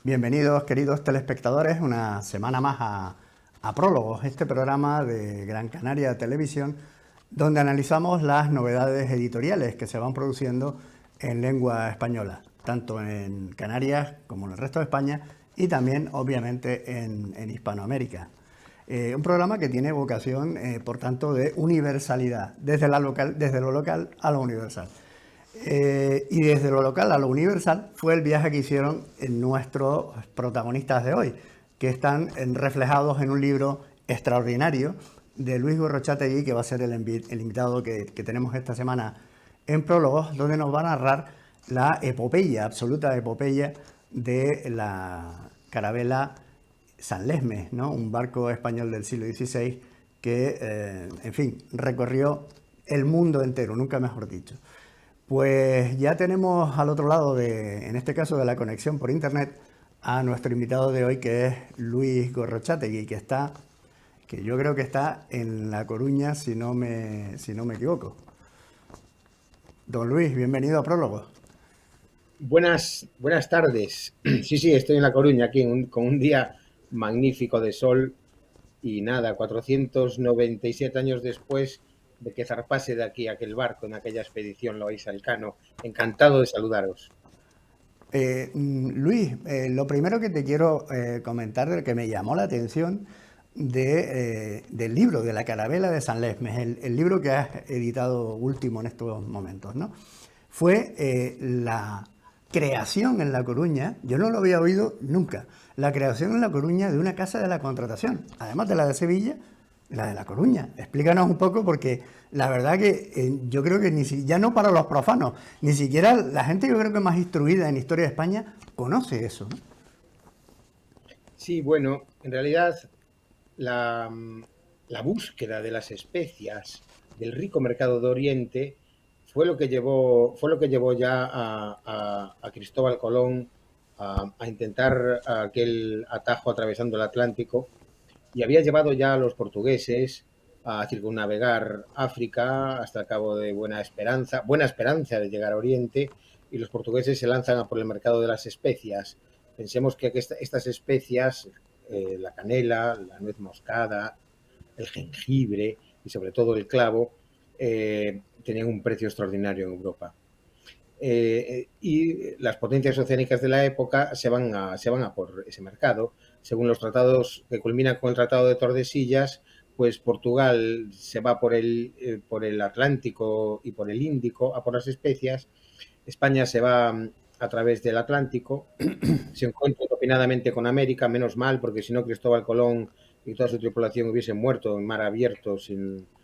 Bienvenidos, queridos telespectadores, una semana más a Prólogos, este programa de Gran Canaria Televisión, donde analizamos las novedades editoriales que se van produciendo en lengua española, tanto en Canarias como en el resto de España y también, obviamente, en Hispanoamérica. Un programa que tiene vocación, por tanto, de universalidad, desde lo local a lo universal. Y desde lo local a lo universal fue el viaje que hicieron nuestros protagonistas de hoy, que están reflejados en un libro extraordinario de Luis Gorrochategui, que va a ser el invitado que tenemos esta semana en Prólogos, donde nos va a narrar la epopeya, absoluta epopeya de la carabela San Lesmes, ¿no? Un barco español del siglo XVI que, en fin, recorrió el mundo entero, nunca mejor dicho. Pues ya tenemos al otro lado en este caso de la conexión por internet, a nuestro invitado de hoy, que es Luis Gorrochategui, que yo creo que está en La Coruña, si no me equivoco. Don Luis, bienvenido a Prólogo. Buenas tardes. Sí, sí, estoy en La Coruña, aquí con un día magnífico de sol y nada, 497 años después de que zarpase de aquí aquel barco en aquella expedición Loaiza Elcano. Encantado de saludaros. Luis, lo primero que te quiero comentar, del que me llamó la atención del libro, de la Carabela de San Lesmes, el libro que has editado último en estos momentos, ¿no? Fue la creación en La Coruña, yo no lo había oído nunca, la creación en La Coruña de una casa de la contratación, además de la de Sevilla, la de La Coruña. Explícanos un poco, porque la verdad que yo creo que ya no para los profanos, ni siquiera la gente, yo creo que más instruida en historia de España conoce eso, ¿no? Sí, bueno, en realidad la, la búsqueda de las especias del rico mercado de Oriente fue lo que llevó ya a Cristóbal Colón a intentar aquel atajo atravesando el Atlántico, y había llevado ya a los portugueses a circunnavegar África hasta el Cabo de Buena Esperanza de llegar a Oriente, y los portugueses se lanzan a por el mercado de las especias. Pensemos que estas especias, la canela, la nuez moscada, el jengibre y sobre todo el clavo, tenían un precio extraordinario en Europa. Y las potencias oceánicas de la época se van a por ese mercado. Según los tratados que culminan con el Tratado de Tordesillas, pues Portugal se va por el Atlántico y por el Índico a por las especias. España se va a través del Atlántico, se encuentra opinadamente con América, menos mal, porque si no Cristóbal Colón y toda su tripulación hubiesen muerto en mar abierto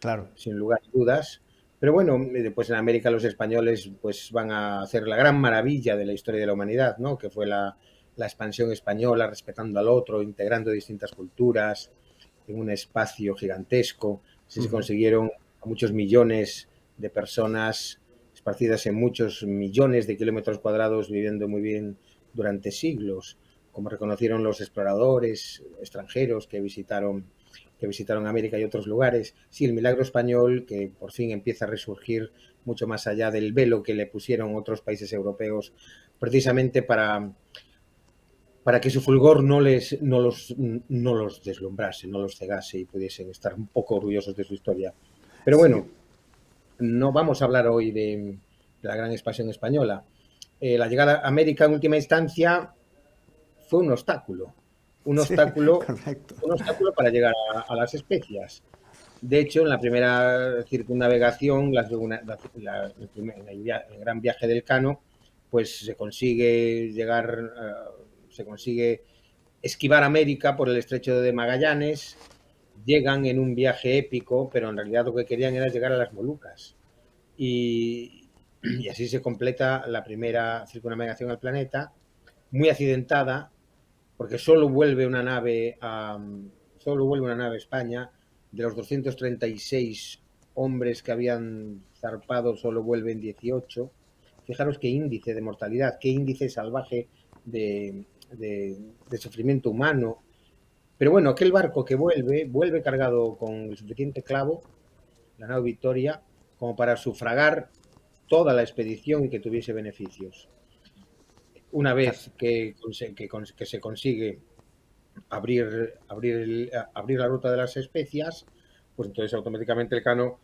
Claro. sin lugar a dudas. Pero bueno, pues en América los españoles pues van a hacer la gran maravilla de la historia de la humanidad, ¿no? Que fue la expansión española, respetando al otro, integrando distintas culturas en un espacio gigantesco. Así se consiguieron a muchos millones de personas esparcidas en muchos millones de kilómetros cuadrados, viviendo muy bien durante siglos, como reconocieron los exploradores extranjeros que visitaron América y otros lugares. Sí, el milagro español, que por fin empieza a resurgir mucho más allá del velo que le pusieron otros países europeos, precisamente para que su fulgor no los deslumbrase, no los cegase y pudiesen estar un poco orgullosos de su historia. Pero Sí. bueno, no vamos a hablar hoy de la gran expansión española. La llegada a América en última instancia fue un obstáculo, un Sí, obstáculo, correcto. un obstáculo para llegar a las especias. De hecho, en la primera circunnavegación, en el gran viaje del Cano, pues se consigue esquivar América por el estrecho de Magallanes. Llegan en un viaje épico, pero en realidad lo que querían era llegar a las Molucas. Y así se completa la primera circunnavegación al planeta, muy accidentada, porque solo vuelve una nave a España. De los 236 hombres que habían zarpado, solo vuelven 18. Fijaros qué índice de mortalidad, qué índice salvaje de sufrimiento humano. Pero bueno, aquel barco que vuelve cargado con el suficiente clavo, la nave Victoria, como para sufragar toda la expedición y que tuviese beneficios. Una Claro, vez que se consigue abrir la ruta de las especias, pues entonces automáticamente el Cano,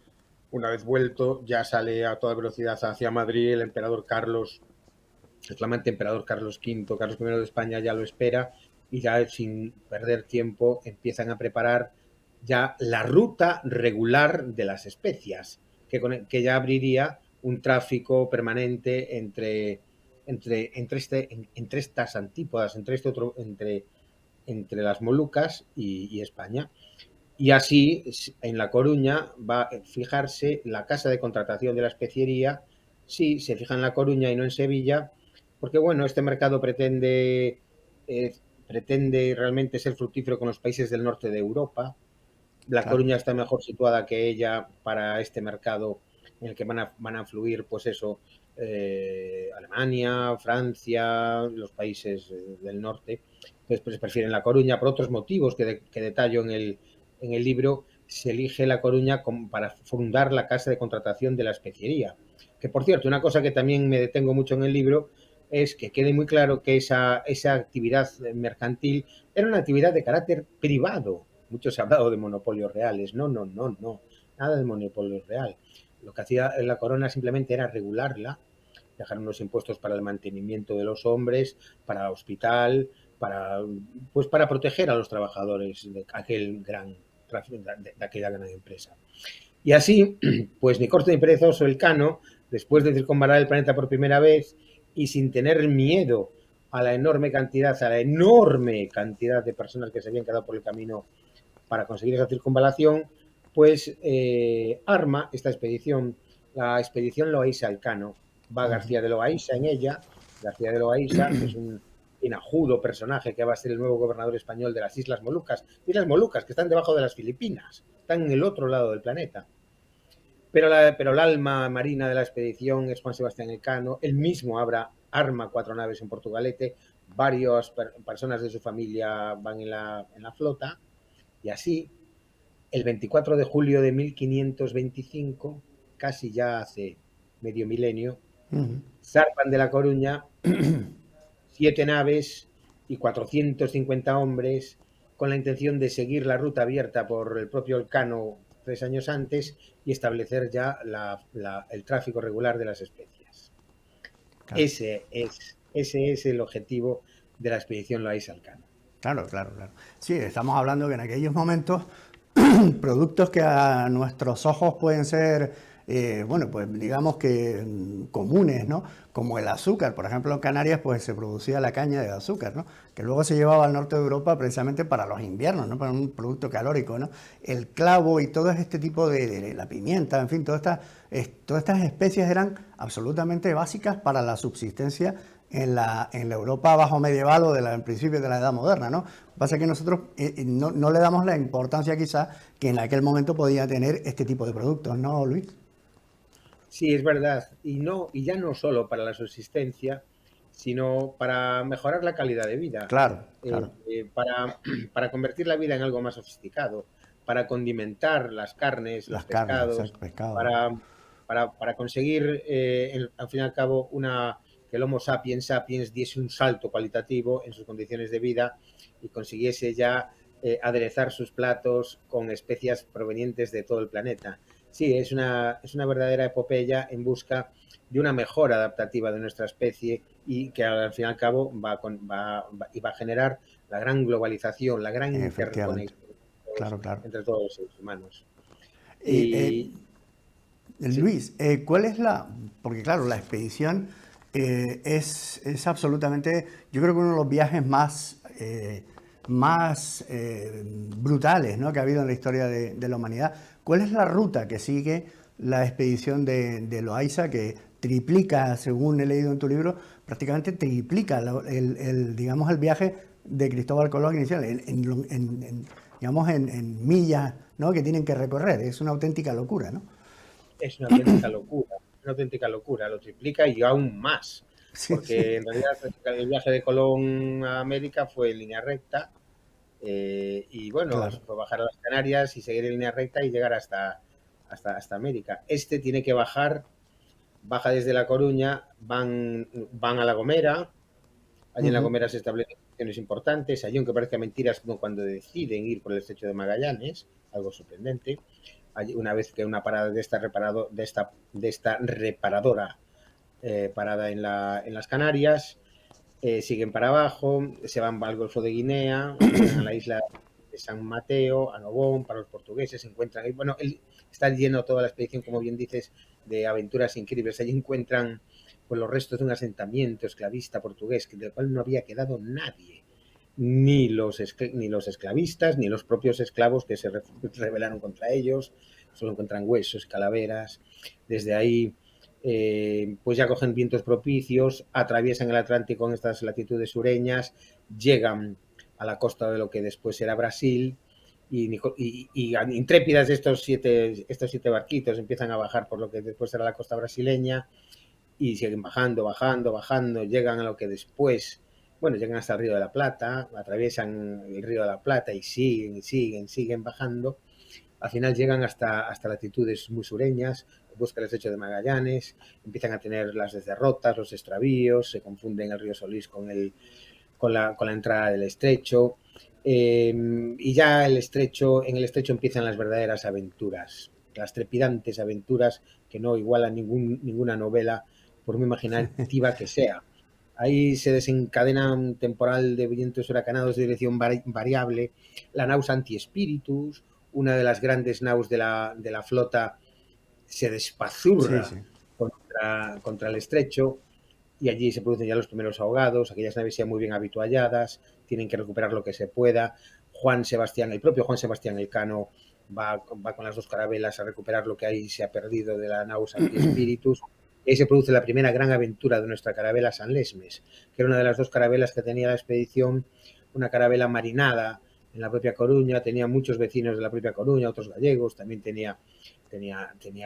una vez vuelto, ya sale a toda velocidad hacia Madrid. El emperador Carlos, el flamante emperador Carlos V, Carlos I de España, ya lo espera, y ya sin perder tiempo empiezan a preparar ya la ruta regular de las especias, que ya abriría un tráfico permanente entre estas antípodas, entre las Molucas y España. Y así, en La Coruña va a fijarse la casa de contratación de la especiería. Sí, se fija en La Coruña y no en Sevilla, porque bueno, este mercado eh, pretende realmente ser fructífero con los países del norte de Europa. La claro. Coruña está mejor situada que ella para este mercado, en el que van a fluir, pues eso, Alemania, Francia, los países del norte. Entonces, pues prefieren La Coruña por otros motivos que detallo en el libro. Se elige La Coruña para fundar la casa de contratación de la especiería. Que por cierto, una cosa que también me detengo mucho en el libro es que quede muy claro que esa actividad mercantil era una actividad de carácter privado. Muchos se ha hablado de monopolios reales. No, no, no, no. Nada de monopolio real. Lo que hacía la corona simplemente era regularla, dejar unos impuestos para el mantenimiento de los hombres, para el hospital, para proteger a los trabajadores de aquella gran empresa. Y así, pues ni corto ni perezoso, el Cano, después de circunvalar el planeta por primera vez y sin tener miedo a la enorme cantidad de personas que se habían quedado por el camino para conseguir esa circunvalación, pues arma esta expedición, la expedición Loaiza Elcano. Va Ujú. García de Loaiza en ella. García de Loaiza es un inajudo personaje que va a ser el nuevo gobernador español de las Islas Molucas, que están debajo de las Filipinas, están en el otro lado del planeta. Pero el alma marina de la expedición es Juan Sebastián Elcano. Él mismo arma 4 naves en Portugalete, varias personas de su familia van en la flota, y así el 24 de julio de 1525, casi ya hace medio milenio, Ujú. zarpan de La Coruña 7 naves y 450 hombres con la intención de seguir la ruta abierta por el propio Elcano 3 años antes y establecer ya el tráfico regular de las especias. Claro. Ese es el objetivo de la expedición Loaiza Elcano. Claro, claro, claro. Sí, estamos hablando que en aquellos momentos productos que a nuestros ojos pueden ser, bueno, pues digamos que comunes, ¿no? Como el azúcar. Por ejemplo, en Canarias pues se producía la caña de azúcar, ¿no? Que luego se llevaba al norte de Europa precisamente para los inviernos, ¿no? Para un producto calórico, ¿no? El clavo y todo este tipo de la pimienta, en fin, todas estas especies eran absolutamente básicas para la subsistencia en la Europa bajo medieval o en principio de la Edad Moderna, ¿no? Lo que pasa es que nosotros no le damos la importancia quizás que en aquel momento podía tener este tipo de productos, ¿no, Luis? Sí, es verdad. Y ya no solo para la subsistencia, sino para mejorar la calidad de vida, Claro, eh, claro. para convertir la vida en algo más sofisticado, para condimentar las carnes, los Las carnes, el pescados, pescado. para, para conseguir, al fin y al cabo, que el Homo sapiens sapiens diese un salto cualitativo en sus condiciones de vida y consiguiese ya aderezar sus platos con especias provenientes de todo el planeta. Sí, es una verdadera epopeya en busca de una mejora adaptativa de nuestra especie y que al fin y al cabo va a generar la gran globalización, la gran Efectivamente. interconexión Claro, claro. entre todos los seres humanos. Y Y sí, Luis, ¿cuál es porque claro, la expedición es absolutamente, yo creo que uno de los viajes más brutales, ¿no? Que ha habido en la historia de la humanidad. ¿Cuál es la ruta que sigue la expedición de Loaiza, que triplica, según he leído en tu libro, prácticamente triplica digamos, el viaje de Cristóbal Colón inicial, digamos, en millas, ¿no? Que tienen que recorrer? Es una auténtica locura, ¿no? es una auténtica locura, lo triplica y aún más, Sí, porque sí, en realidad el viaje de Colón a América fue en línea recta. Y bueno, claro. eso fue bajar a las Canarias y seguir en línea recta y llegar hasta América. Este tiene que baja desde La Coruña, van a La Gomera, Allí en La Gomera se establecen posiciones importantes. Allí, aunque parezca mentira, es como cuando deciden ir por el estrecho de Magallanes, algo sorprendente. Allí, una vez que una parada de esta reparadora parada en las Canarias, siguen para abajo, se van al Golfo de Guinea, llegan a la isla de San Mateo, a Nobón, para los portugueses, se encuentran ahí. Bueno, está lleno toda la expedición, como bien dices, de aventuras increíbles. Allí encuentran pues, los restos de un asentamiento esclavista portugués, del cual no había quedado nadie. Ni los esclavistas, ni los propios esclavos que se rebelaron contra ellos. Solo encuentran huesos, calaveras. Desde ahí pues ya cogen vientos propicios, atraviesan el Atlántico en estas latitudes sureñas, llegan a la costa de lo que después era Brasil y intrépidas estos siete barquitos empiezan a bajar por lo que después era la costa brasileña y siguen bajando, bajando, bajando, llegan a lo que después, bueno, llegan hasta el Río de la Plata, atraviesan el Río de la Plata y siguen, y siguen, siguen bajando. Al final llegan hasta latitudes muy sureñas, buscan el estrecho de Magallanes, empiezan a tener las derrotas, los extravíos, se confunden el río Solís con la entrada del estrecho. Y ya en el estrecho empiezan las verdaderas aventuras, las trepidantes aventuras que no igualan ninguna novela, por muy imaginativa que sea. Ahí se desencadena un temporal de vientos huracanados de dirección variable, la naus anti-espíritus, una de las grandes naus de la flota se Sí, despazurra sí. contra el estrecho y allí se producen ya los primeros ahogados, aquellas naves ya muy bien habitualladas, tienen que recuperar lo que se pueda. El propio Juan Sebastián Elcano va con las dos carabelas a recuperar lo que ahí se ha perdido de la naus anti-espíritus. Y ahí se produce la primera gran aventura de nuestra carabela San Lesmes, que era una de las dos carabelas que tenía la expedición, una carabela marinada en la propia Coruña, tenía muchos vecinos de la propia Coruña, otros gallegos, también tenía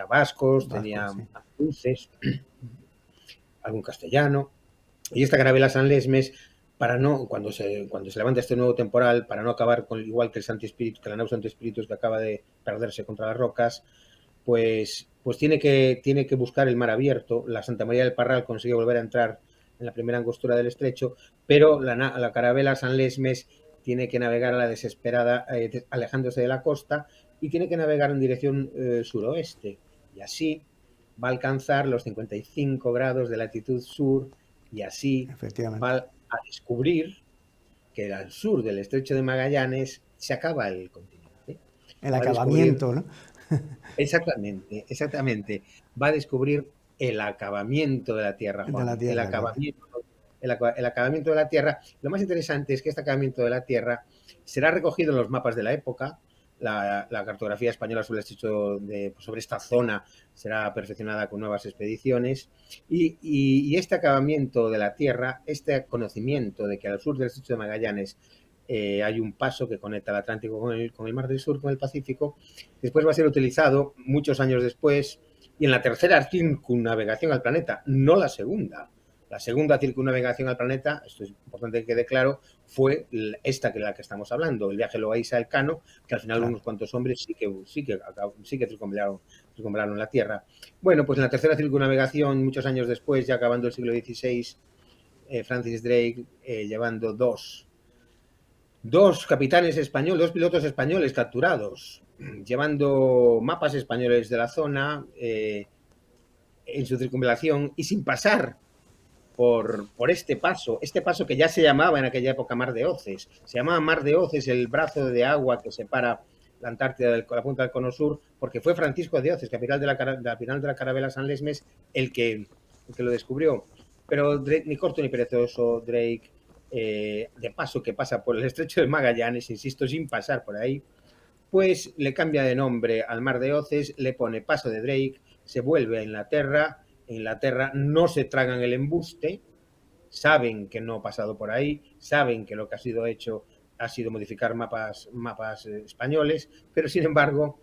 vascos, Vasco, tenía sí. andaluces, algún castellano. Y esta carabela San Lesmes, cuando se levanta este nuevo temporal, para no acabar con igual que el Santi Espíritu, que la nau Santi Espíritus que acaba de perderse contra las rocas, pues tiene que buscar el mar abierto. La Santa María del Parral consigue volver a entrar en la primera angostura del estrecho, pero la carabela San Lesmes tiene que navegar a la desesperada, alejándose de la costa, y tiene que navegar en dirección suroeste. Y así va a alcanzar los 55 grados de latitud sur y así va Efectivamente. a descubrir que al sur del estrecho de Magallanes se acaba el continente. El Va a descubrir acabamiento, ¿no? exactamente, exactamente. Va a descubrir el acabamiento de la Tierra, De la Juan. El Tierra, correcto. acabamiento, el acabamiento de la Tierra. Lo más interesante es que este acabamiento de la Tierra será recogido en los mapas de la época. La cartografía española sobre esta zona será perfeccionada con nuevas expediciones. Y este acabamiento de la Tierra, este conocimiento de que al sur del estrecho de Magallanes hay un paso que conecta el Atlántico con el Mar del Sur, con el Pacífico, después va a ser utilizado muchos años después y en la tercera circunnavegación al planeta, no la segunda. La segunda circunnavegación al planeta, esto es importante que quede claro, fue esta que la que estamos hablando, el viaje Loaiza-Elcano, que al final Claro. unos cuantos hombres sí que circunvalaron la Tierra. Bueno, pues en la tercera circunnavegación, muchos años después, ya acabando el siglo XVI, Francis Drake, llevando dos capitanes españoles, dos pilotos españoles capturados, llevando mapas españoles de la zona en su circunvalación y sin pasar por este paso que ya se llamaba en aquella época Mar de Oces. Se llamaba Mar de Oces el brazo de agua que separa la Antártida de la punta del Cono Sur, porque fue Francisco de Oces, capitán de la carabela San Lesmes, el que lo descubrió. Pero Drake, ni corto ni perezoso, Drake, de paso que pasa por el estrecho de Magallanes, insisto, sin pasar por ahí, pues le cambia de nombre al Mar de Oces, le pone Paso de Drake, se vuelve a Inglaterra, en Inglaterra no se tragan el embuste, saben que no ha pasado por ahí, saben que lo que ha sido hecho ha sido modificar mapas españoles, pero sin embargo,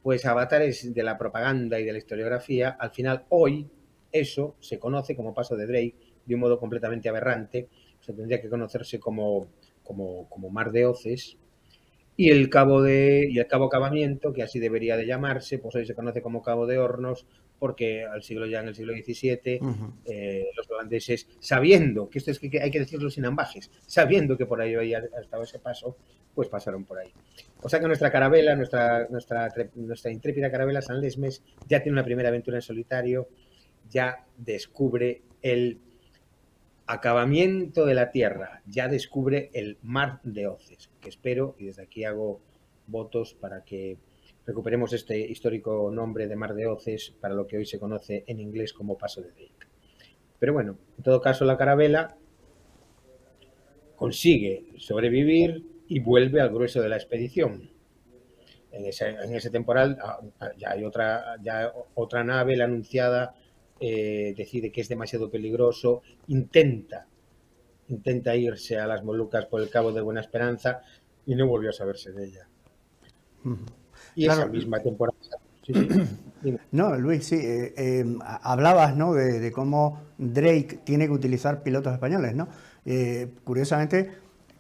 pues avatares de la propaganda y de la historiografía, al final hoy eso se conoce como Paso de Drake de un modo completamente aberrante, se tendría que conocerse como Mar de Oces, y el cabo acabamiento, que así debería de llamarse, pues hoy se conoce como Cabo de Hornos, porque en el siglo XVII, Ujú. los holandeses, sabiendo, que esto es que hay que decirlo sin ambajes, sabiendo que por ahí estaba ese paso, pues pasaron por ahí. O sea que nuestra carabela, nuestra intrépida carabela San Lesmes, ya tiene una primera aventura en solitario, ya descubre el acabamiento de la Tierra, ya descubre el mar de Oces, que espero, y desde aquí hago votos para que recuperemos este histórico nombre de mar de Oces para lo que hoy se conoce en inglés como Paso de Drake. Pero bueno, en todo caso la carabela consigue sobrevivir y vuelve al grueso de la expedición. En ese temporal ya hay otra nave, la anunciada, decide que es demasiado peligroso, intenta irse a las Molucas por el Cabo de Buena Esperanza y no volvió a saberse de ella. Y esa Claro, misma temporada, sí, sí, dime. no, Luis, sí, hablabas, ¿no? De cómo Drake tiene que utilizar pilotos españoles, ¿no? Curiosamente,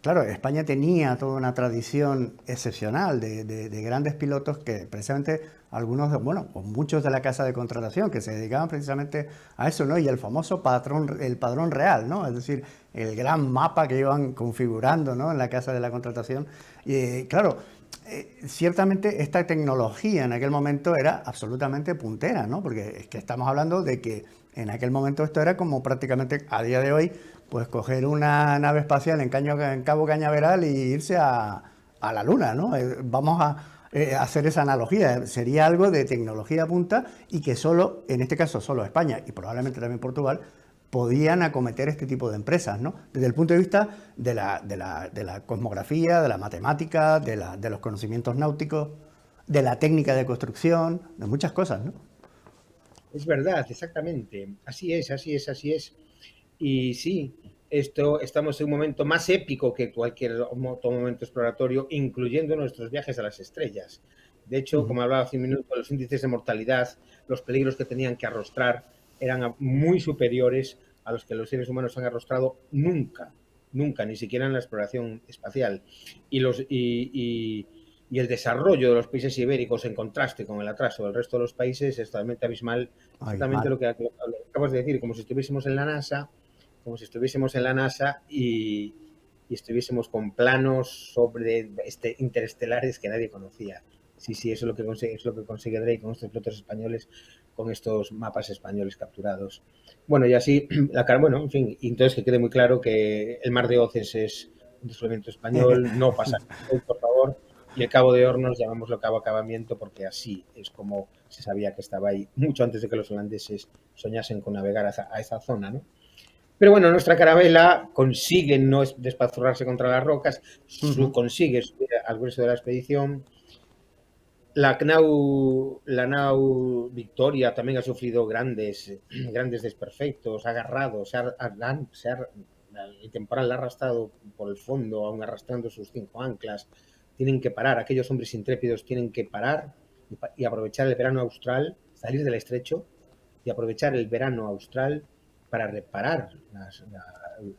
claro, España tenía toda una tradición excepcional de grandes pilotos que precisamente algunos, bueno, o muchos de la casa de contratación que se dedicaban precisamente a eso, ¿no? Y el famoso patrón, el padrón real, ¿no? Es decir, el gran mapa que iban configurando, ¿no? En la casa de la contratación. Y claro, ciertamente esta tecnología en aquel momento era absolutamente puntera, ¿no? Porque es que estamos hablando de que en aquel momento esto era como prácticamente a día de hoy, pues coger una nave espacial en Cabo Cañaveral y irse a la Luna, ¿no? Vamos a hacer esa analogía. Sería algo de tecnología punta y que solo, en este caso solo España y probablemente también Portugal, podían acometer este tipo de empresas, ¿no? Desde el punto de vista de la cosmografía, de la matemática, de los conocimientos náuticos, de la técnica de construcción, de muchas cosas, ¿no? Es verdad, exactamente. Así es, así es, así es. Y sí, estamos en un momento más épico que cualquier otro momento exploratorio, incluyendo nuestros viajes a las estrellas. De hecho, como hablaba hace un minuto, los índices de mortalidad, los peligros que tenían que arrostrar eran muy superiores a los que los seres humanos han arrostrado nunca, nunca, ni siquiera en la exploración espacial. Y el desarrollo de los países ibéricos en contraste con el atraso del resto de los países es totalmente abismal. Ay, Exactamente mal. lo que acabas de decir, como si estuviésemos en la NASA y estuviésemos con planos sobre interestelares que nadie conocía. Sí, sí, eso es lo que consigue Drake con estos pilotos españoles, con estos mapas españoles capturados. Bueno, y así, bueno, en fin, y entonces que quede muy claro que el mar de Oces es un descubrimiento español, no pasa, por favor, y el Cabo de Hornos llamámoslo Cabo Acabamiento porque así es como se sabía que estaba ahí, mucho antes de que los holandeses soñasen con navegar a esa zona, ¿no? Pero bueno, nuestra carabela consigue no despazurrarse contra las rocas, consigue subir al grueso de la expedición. La nau Victoria también ha sufrido grandes desperfectos, ha agarrado, el temporal la ha arrastrado por el fondo, aún arrastrando sus 5 anclas. Tienen que parar, aquellos hombres intrépidos tienen que parar y aprovechar el verano austral, salir del estrecho y aprovechar el verano austral para reparar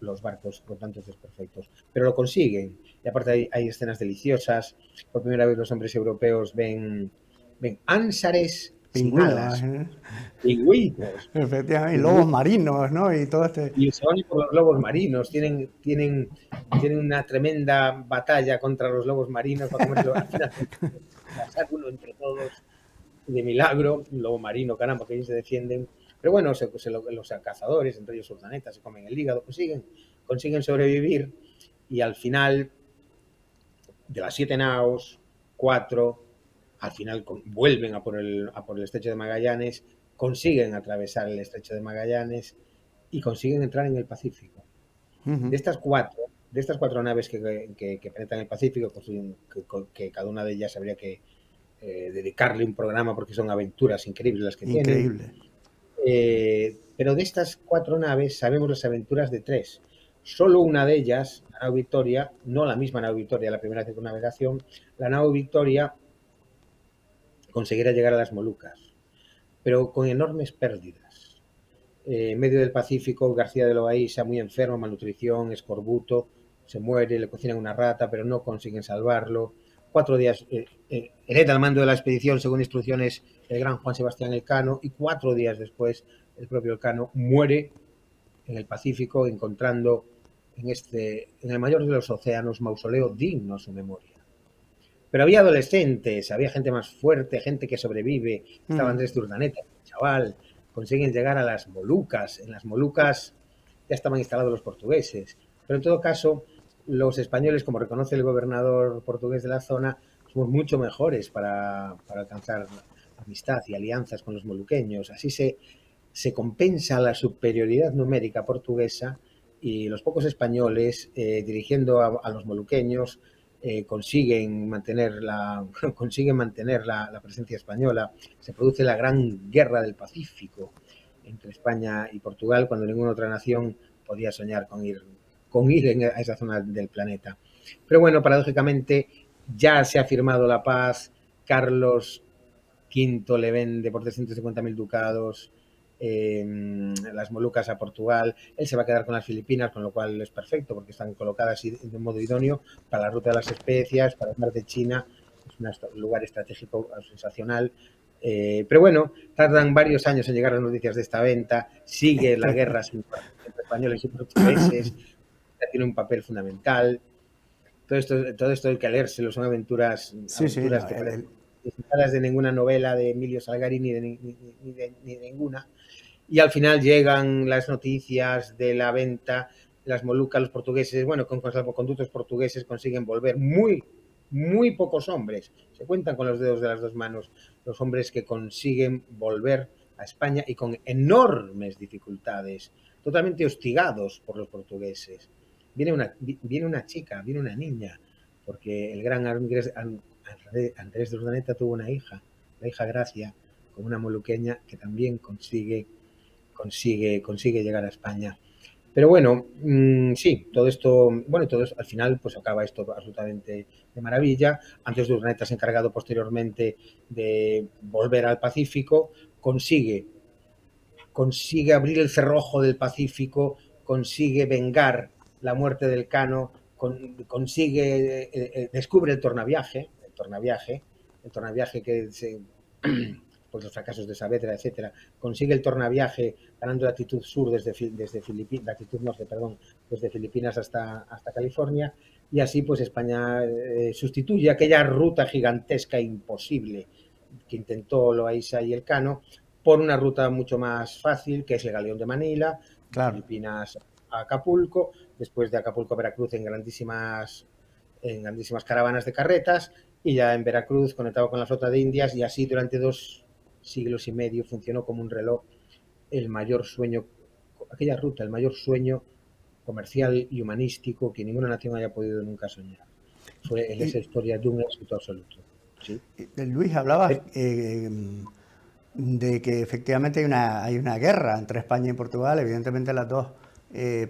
los barcos por tantos desperfectos. Pero lo consiguen. Y aparte hay escenas deliciosas. Por primera vez los hombres europeos ven ánsares sin Pingüinos, alas, pingüinos. efectivamente, y lobos Pingüinos. marinos, ¿no? Y todo este... Y se van por los lobos marinos. Tienen una tremenda batalla contra los lobos marinos para comérselo. Al final pasar uno entre todos de milagro, un lobo marino, caramba, que ellos se defienden. Pero bueno, los cazadores, entre ellos sultanetas, se comen el hígado, consiguen sobrevivir y al final, de las 7 naos, 4, al final vuelven a por el estrecho de Magallanes, consiguen atravesar el estrecho de Magallanes y consiguen entrar en el Pacífico. De estas cuatro naves que penetran el Pacífico, que cada una de ellas habría que dedicarle un programa porque son aventuras increíbles las que tienen. Increíble. Pero de estas 4 naves sabemos las aventuras de 3. Solo una de ellas, la nave Victoria, no la misma nave Victoria, la primera circunnavegación, la nave Victoria conseguirá llegar a las Molucas, pero con enormes pérdidas. En medio del Pacífico, García de Loaiza, muy enfermo, malnutrición, escorbuto, se muere, le cocinan una rata, pero no consiguen salvarlo. 4 días hereda el mando de la expedición según instrucciones el gran Juan Sebastián Elcano, y 4 días después el propio Elcano muere en el Pacífico, encontrando en el mayor de los océanos mausoleo digno a su memoria. Pero había adolescentes, había gente más fuerte, gente que sobrevive. Estaba Mm. Andrés de Urdaneta, chaval. Consiguen llegar a las Molucas. En las Molucas ya estaban instalados los portugueses. Pero en todo caso, los españoles, como reconoce el gobernador portugués de la zona, somos mucho mejores para alcanzar amistad y alianzas con los moluqueños. Así se compensa la superioridad numérica portuguesa, y los pocos españoles, dirigiendo a los moluqueños, consiguen mantener, consiguen mantener la presencia española. Se produce la gran guerra del Pacífico entre España y Portugal, cuando ninguna otra nación podía soñar con ir a esa zona del planeta. Pero bueno, paradójicamente ya se ha firmado la paz. Carlos V le vende por 350.000 ducados las Molucas a Portugal. Él se va a quedar con las Filipinas, con lo cual es perfecto porque están colocadas de modo idóneo para la ruta de las especias, para el mar de China. Es un lugar estratégico sensacional. Pero bueno, tardan varios años en llegar las noticias de esta venta. Sigue la guerra entre españoles y portugueses. Tiene un papel fundamental. Todo esto hay que leérselo, son aventuras, Sí, sí, aventuras no, que parecen disfrutadas de ninguna novela de Emilio Salgari ni de ninguna. Y al final llegan las noticias de la venta, las Molucas, los portugueses, bueno, con salvoconductos portugueses consiguen volver muy pocos hombres, se cuentan con los dedos de las dos manos, los hombres que consiguen volver a España, y con enormes dificultades, totalmente hostigados por los portugueses. Viene una chica, viene una niña, porque el gran Andrés de Urdaneta tuvo una hija, la hija Gracia, con una moluqueña que también consigue llegar a España. Pero bueno, sí, todo esto, al final pues acaba esto absolutamente de maravilla. Antes de Urdaneta se ha encargado posteriormente de volver al Pacífico, consigue abrir el cerrojo del Pacífico, consigue vengar la muerte del Cano, descubre el tornaviaje que se, pues los fracasos de Saavedra, etcétera, consigue el tornaviaje ganando latitud sur desde Filipinas, latitud norte, perdón, desde Filipinas hasta California, y así pues España sustituye aquella ruta gigantesca e imposible que intentó Loaiza y Elcano por una ruta mucho más fácil, que es el Galeón de Manila, de claro. Filipinas a Acapulco, después de Acapulco a Veracruz en grandísimas caravanas de carretas, y ya en Veracruz conectado con la flota de Indias, y así durante 2 siglos y medio funcionó como un reloj el mayor sueño, aquella ruta, el mayor sueño comercial y humanístico que ninguna nación haya podido nunca soñar. Fue en esa Y, historia de un éxito absoluto. ¿Sí? Luis, hablabas de que efectivamente hay una guerra entre España y Portugal, evidentemente las dos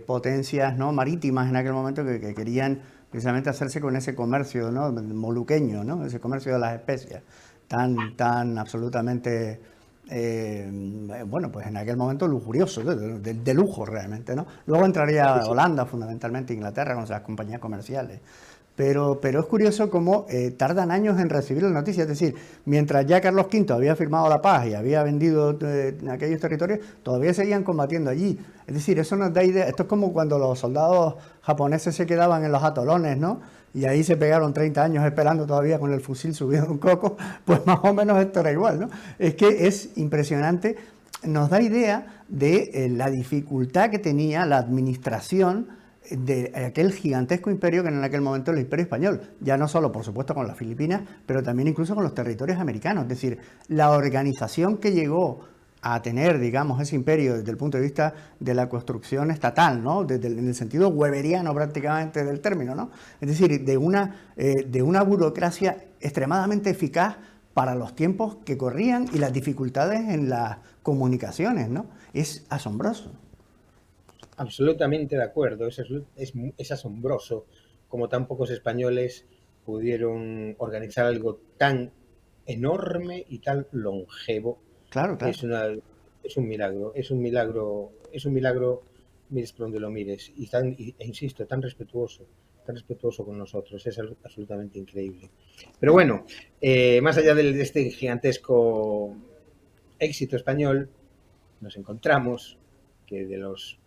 potencias, ¿no?, marítimas en aquel momento que querían precisamente hacerse con ese comercio, ¿no?, moluqueño, ¿no?, ese comercio de las especias, tan absolutamente, bueno, pues en aquel momento lujurioso, de lujo realmente, ¿no? Luego Sí, entraría sí. Holanda, fundamentalmente Inglaterra, con esas compañías comerciales. Pero es curioso cómo tardan años en recibir la noticia. Es decir, mientras ya Carlos V había firmado la paz y había vendido aquellos territorios, todavía seguían combatiendo allí. Es decir, eso nos da idea. Esto es como cuando los soldados japoneses se quedaban en los atolones, ¿no? Y ahí se pegaron 30 años esperando todavía con el fusil subido en un coco. Pues más o menos esto era igual, ¿no? Es que es impresionante. Nos da idea de la dificultad que tenía la administración de aquel gigantesco imperio que en aquel momento era el imperio español, ya no solo por supuesto con las Filipinas, pero también incluso con los territorios americanos. Es decir, la organización que llegó a tener, digamos, ese imperio desde el punto de vista de la construcción estatal, ¿no?, en el sentido weberiano prácticamente del término, ¿no? Es decir, de una burocracia extremadamente eficaz para los tiempos que corrían y las dificultades en las comunicaciones, ¿no? Es asombroso. Absolutamente de acuerdo. Es asombroso como tan pocos españoles pudieron organizar algo tan enorme y tan longevo. Claro, claro. Es, una, es un milagro, es un milagro, mires por donde lo mires, e insisto, tan respetuoso tan respetuoso con nosotros, es absolutamente increíble. Pero bueno, más allá de este gigantesco éxito español, nos encontramos que de los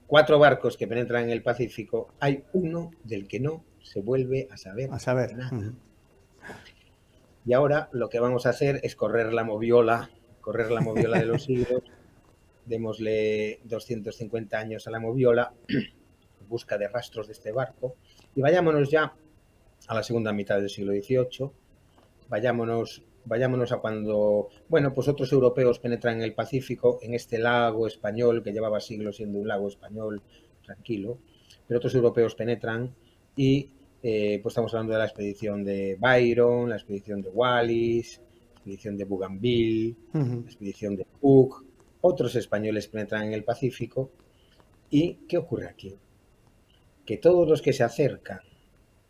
4 barcos que penetran en el Pacífico, hay uno del que no se vuelve a saber A saber. nada. Y ahora lo que vamos a hacer es correr la moviola de los siglos, démosle 250 años a la moviola, en busca de rastros de este barco, y vayámonos ya a la segunda mitad del siglo XVIII, vayámonos a cuando, bueno, pues otros europeos penetran en el Pacífico, en este lago español, que llevaba siglos siendo un lago español tranquilo, pero otros europeos penetran y pues estamos hablando de la expedición de Byron, la expedición de Wallis, la expedición de Bougainville, la expedición de Cook, otros españoles penetran en el Pacífico. ¿Y qué ocurre aquí? Que todos los que se acercan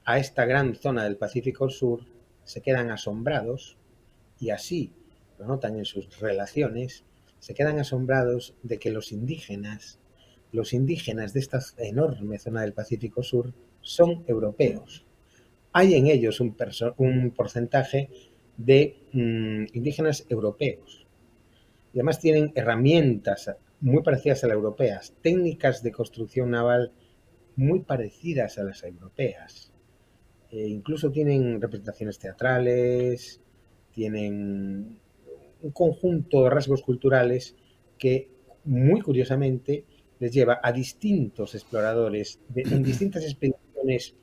a esta gran zona del Pacífico Sur se quedan asombrados y así lo notan en sus relaciones, se quedan asombrados de que los indígenas de esta enorme zona del Pacífico Sur son europeos. Hay en ellos un porcentaje de indígenas europeos. Y además tienen herramientas muy parecidas a las europeas, técnicas de construcción naval muy parecidas a las europeas. Incluso tienen representaciones teatrales, tienen un conjunto de rasgos culturales que, muy curiosamente, les lleva a distintos exploradores en distintas expediciones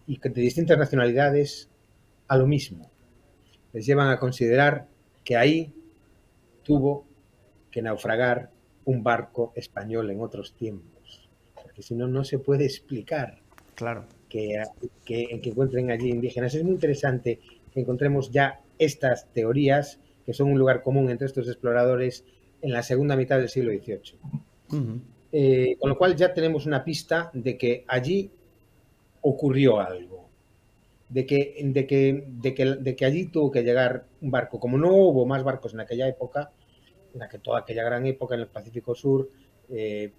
y de distintas nacionalidades a lo mismo. Les llevan a considerar que ahí tuvo que naufragar un barco español en otros tiempos, porque si no, no se puede explicar Claro. que encuentren allí indígenas. Es muy interesante que encontremos ya estas teorías, que son un lugar común entre estos exploradores, en la segunda mitad del siglo XVIII. Con lo cual ya tenemos una pista de que allí ocurrió algo, de que allí tuvo que llegar un barco. Como no hubo más barcos en aquella época, en toda aquella gran época en el Pacífico Sur,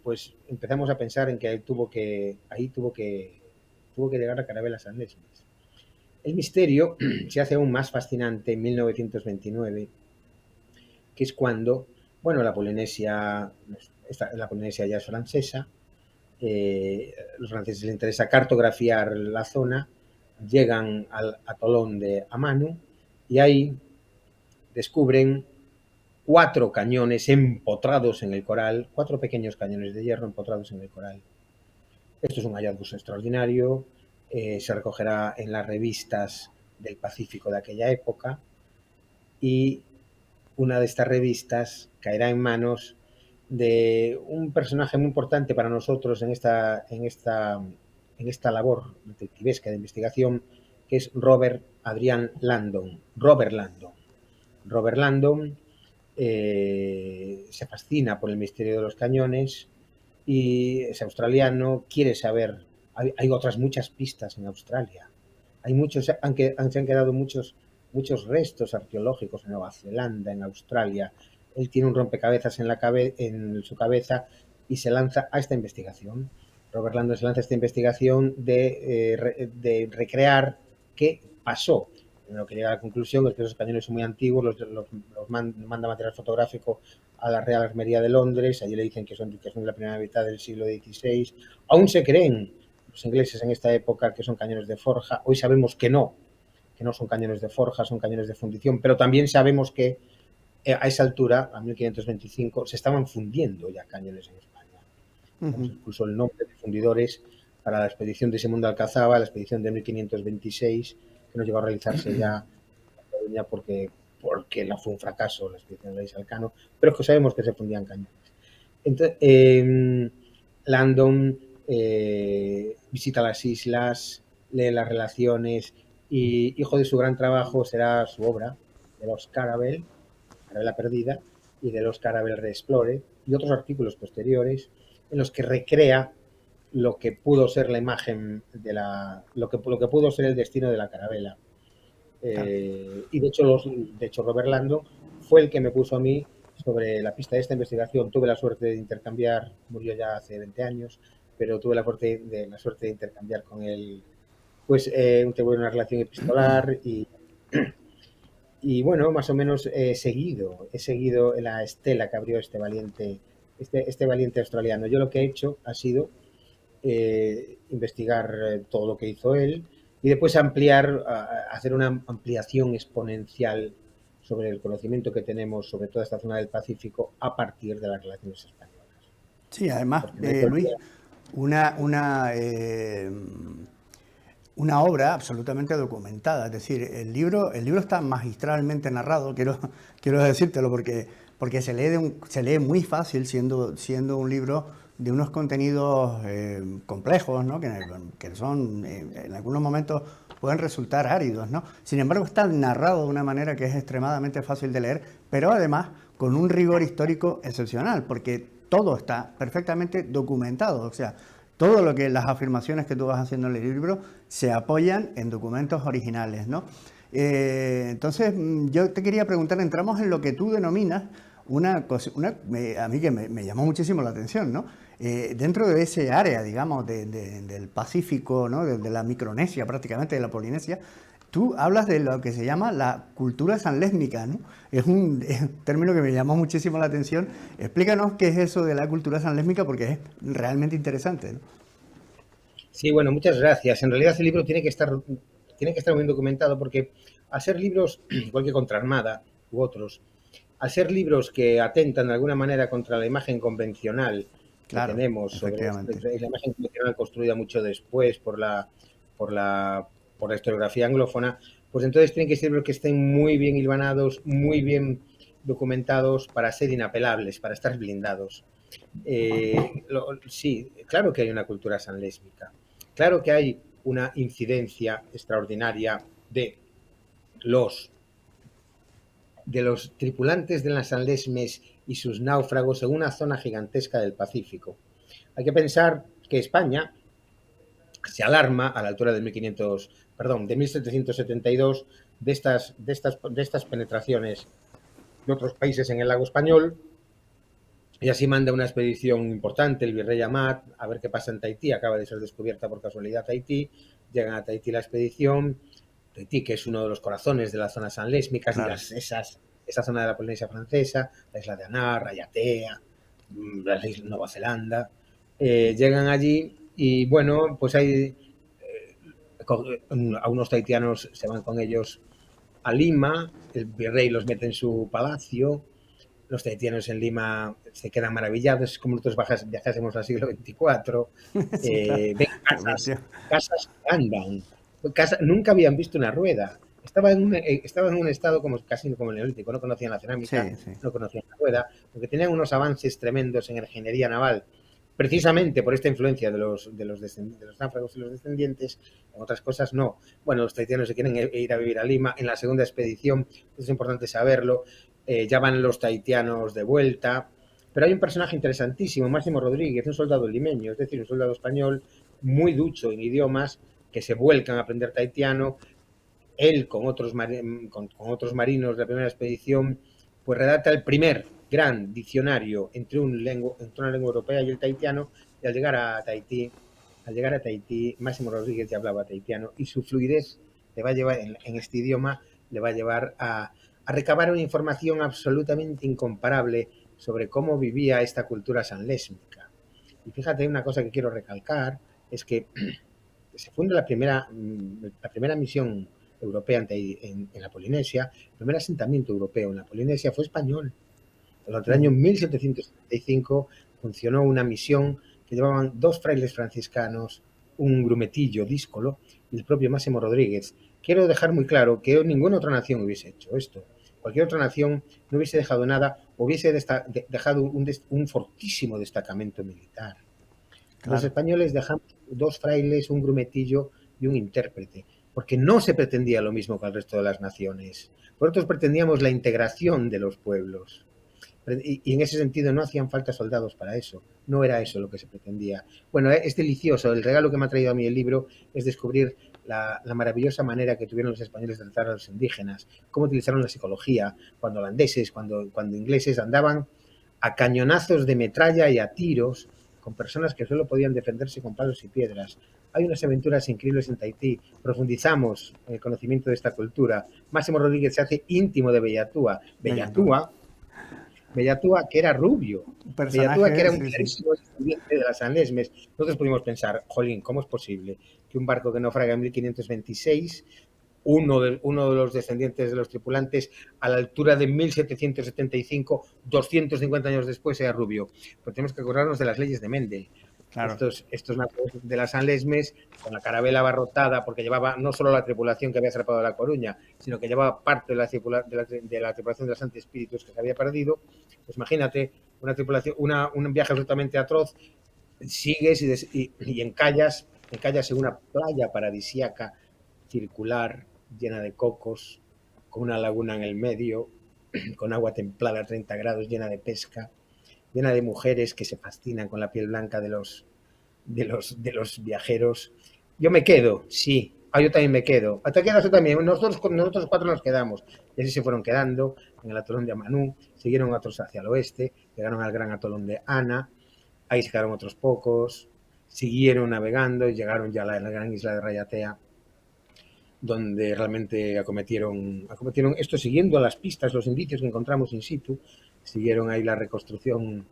pues empezamos a pensar en que ahí tuvo que llegar la carabela San Lesmes. El misterio se hace aún más fascinante en 1929, que es cuando, bueno, la Polinesia ya es francesa, los franceses les interesa cartografiar la zona, llegan al atolón de Amanu y ahí descubren 4 cañones empotrados en el coral, 4 pequeños cañones de hierro empotrados en el coral. Esto es un hallazgo extraordinario, se recogerá en las revistas del Pacífico de aquella época y una de estas revistas caerá en manos de un personaje muy importante para nosotros en esta labor detectivesca de investigación, que es Robert Adrian Landon. Robert Landon se fascina por el misterio de los cañones y es australiano, quiere saber. Hay otras muchas pistas en Australia. Hay muchos, se han quedado muchos restos arqueológicos en Nueva Zelanda, en Australia. Él tiene un rompecabezas en su cabeza y se lanza a esta investigación. Robert Landon se lanza a esta investigación de recrear qué pasó. En lo que llega a la conclusión es que esos cañones son muy antiguos, los manda material fotográfico a la Real Armería de Londres, allí le dicen que son de la primera mitad del siglo XVI. Aún se creen los ingleses en esta época que son cañones de forja, hoy sabemos que no son cañones de forja, son cañones de fundición, pero también sabemos que a esa altura, a 1525, se estaban fundiendo ya cañones en España. Incluso el nombre de fundidores para la expedición de Simón de Alcazaba, la expedición de 1526, que no llegó a realizarse ya porque fue un fracaso la expedición de Alcano, pero es que sabemos que se fundían cañones. Entonces, Landon visita las islas, lee las relaciones y hijo de su gran trabajo será su obra de los Carabel, Carabela Perdida, y de los Carabel Reexplore, y otros artículos posteriores en los que recrea lo que pudo ser la imagen de lo que pudo ser el destino de la carabela. Y de hecho Robert Landon fue el que me puso a mí sobre la pista de esta investigación. Tuve la suerte de intercambiar, murió ya hace 20 años, pero tuve la suerte de intercambiar con él, pues tuve una relación epistolar y bueno, más o menos he seguido la estela que abrió este valiente australiano. Yo lo que he hecho ha sido investigar todo lo que hizo él y después hacer una ampliación exponencial sobre el conocimiento que tenemos sobre toda esta zona del Pacífico a partir de las relaciones españolas. Sí, además, Porque no hay que Luis, olvidar. una, una, eh, una obra absolutamente documentada. Es decir, el libro está magistralmente narrado, quiero decírtelo, porque se lee muy fácil siendo un libro de unos contenidos complejos, ¿no? Que son, en algunos momentos pueden resultar áridos, ¿no? Sin embargo, está narrado de una manera que es extremadamente fácil de leer, pero además con un rigor histórico excepcional, porque todo está perfectamente documentado. O sea, todo lo que las afirmaciones que tú vas haciendo en el libro se apoyan en documentos originales, ¿no? Entonces, yo te quería preguntar, entramos en lo que tú denominas una cosa, a mí que me llamó muchísimo la atención, ¿no? Dentro de ese área, digamos, del Pacífico, ¿no? De la Micronesia, prácticamente, de la Polinesia, tú hablas de lo que se llama la cultura sanlésmica, ¿no? Es un término que me llamó muchísimo la atención. Explícanos qué es eso de la cultura sanlésmica porque es realmente interesante, ¿no? Sí, bueno, muchas gracias. En realidad el libro tiene que estar muy bien documentado porque al ser libros, igual que contra Armada u otros, al ser libros que atentan de alguna manera contra la imagen convencional que Claro, tenemos efectivamente. la imagen convencional construida mucho después por la, por la historiografía anglófona, pues entonces tienen que ser libros que estén muy bien hilvanados, muy bien documentados para ser inapelables, para estar blindados. Sí, claro que hay una cultura sanlésmica, claro que hay una incidencia extraordinaria los de los tripulantes de las Sanlesmes y sus náufragos en una zona gigantesca del Pacífico. Hay que pensar que España se alarma a la altura de 1500, perdón, de 1772 de estas penetraciones de otros países en el lago español y así manda una expedición importante, el virrey Amat, a ver qué pasa en Tahití. Acaba de ser descubierta por casualidad Tahití. Llegan a Tahití la expedición. Tahití, que es uno de los corazones de las zonas sanlésmicas y Claro. esa zona de la Polinesia francesa, la isla de Anar, Rayatea, la isla de Nueva Zelanda. Llegan allí y bueno, pues hay a unos tahitianos se van con ellos a Lima, el virrey los mete en su palacio, los tahitianos en Lima se quedan maravillados, es como nosotros viajásemos al siglo XXIV, Sí, claro. ven casas que andan, nunca habían visto una rueda, estaba en un estado como casi como el neolítico, no conocían la cerámica, Sí, sí. no conocían la rueda, porque tenían unos avances tremendos en ingeniería naval, precisamente por esta influencia de los náufragos y los descendientes, en otras cosas no. Bueno, los tahitianos se quieren ir a vivir a Lima, en la segunda expedición, es importante saberlo, ya van los tahitianos de vuelta, pero hay un personaje interesantísimo, Máximo Rodríguez, un soldado limeño, es decir, un soldado español muy ducho en idiomas, que se vuelcan a aprender tahitiano, él con otros marinos de la primera expedición, pues redacta el primer gran diccionario entre una lengua europea y el tahitiano, y al llegar a Tahití, Máximo Rodríguez ya hablaba tahitiano y su fluidez le va a llevar en este idioma, le va a llevar a recabar una información absolutamente incomparable sobre cómo vivía esta cultura sanlésmica. Y fíjate, una cosa que quiero recalcar es que se funda la primera misión europea en la Polinesia, el primer asentamiento europeo en la Polinesia fue español. Durante el año 1775 funcionó una misión que llevaban dos frailes franciscanos, un grumetillo díscolo y el propio Máximo Rodríguez. Quiero dejar muy claro que ninguna otra nación hubiese hecho esto. Cualquier otra nación no hubiese dejado nada, hubiese dejado un fortísimo destacamento militar. Los Claro. españoles dejamos dos frailes, un grumetillo y un intérprete, porque no se pretendía lo mismo que el resto de las naciones. Nosotros pretendíamos la integración de los pueblos. Y en ese sentido no hacían falta soldados para eso. No era eso lo que se pretendía. Bueno, es delicioso. El regalo que me ha traído a mí el libro es descubrir la maravillosa manera que tuvieron los españoles de tratar a los indígenas, cómo utilizaron la psicología, cuando holandeses, cuando ingleses andaban a cañonazos de metralla y a tiros con personas que solo podían defenderse con palos y piedras. Hay unas aventuras increíbles en Tahití. Profundizamos en el conocimiento de esta cultura. Máximo Rodríguez se hace íntimo de Bellatúa. Bellatúa, que era rubio. Un Bellatúa, que personaje, era un sí, sí. clarísimo descendiente de las San Lesmes. Nosotros pudimos pensar, jolín, ¿cómo es posible que un barco que naufraga en 1526, uno de los descendientes de los tripulantes, a la altura de 1775, 250 años después, sea rubio? Pues tenemos que acordarnos de las leyes de Mendel. Claro. Estos naufragos de las San Lesmes, con la carabela abarrotada, porque llevaba no solo la tripulación que había zarpado de La Coruña, sino que llevaba parte de la tripulación de los Santi Espíritus que se había perdido. Pues imagínate, una tripulación, un viaje absolutamente atroz, sigues y encallas en una playa paradisíaca, circular, llena de cocos, con una laguna en el medio, con agua templada a 30 grados, llena de pesca, llena de mujeres que se fascinan con la piel blanca de los viajeros. Yo me quedo, sí. Yo también me quedo. ¿Te quedas tú también? Nosotros 4 nos quedamos. Y así se fueron quedando en el atolón de Amanú, siguieron otros hacia el oeste, llegaron al gran atolón de Ana, ahí se quedaron otros pocos, siguieron navegando y llegaron ya a la gran isla de Rayatea, donde realmente acometieron esto siguiendo las pistas, los indicios que encontramos in situ, siguieron ahí la reconstrucción,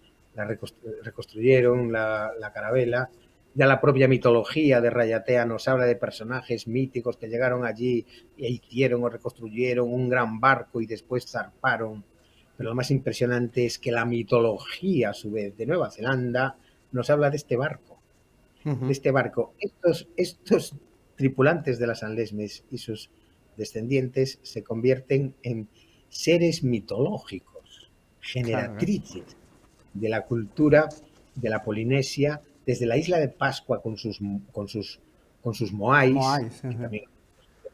reconstruyeron la carabela. Ya la propia mitología de Rayatea nos habla de personajes míticos que llegaron allí e hicieron o reconstruyeron un gran barco y después zarparon. Pero lo más impresionante es que la mitología, a su vez, de Nueva Zelanda nos habla de este barco. De este barco. Estos tripulantes de las San Lesmes y sus descendientes se convierten en seres mitológicos, Claro. generatrices de la cultura de la Polinesia, desde la isla de Pascua con sus moais, Moai, sí, que sí. también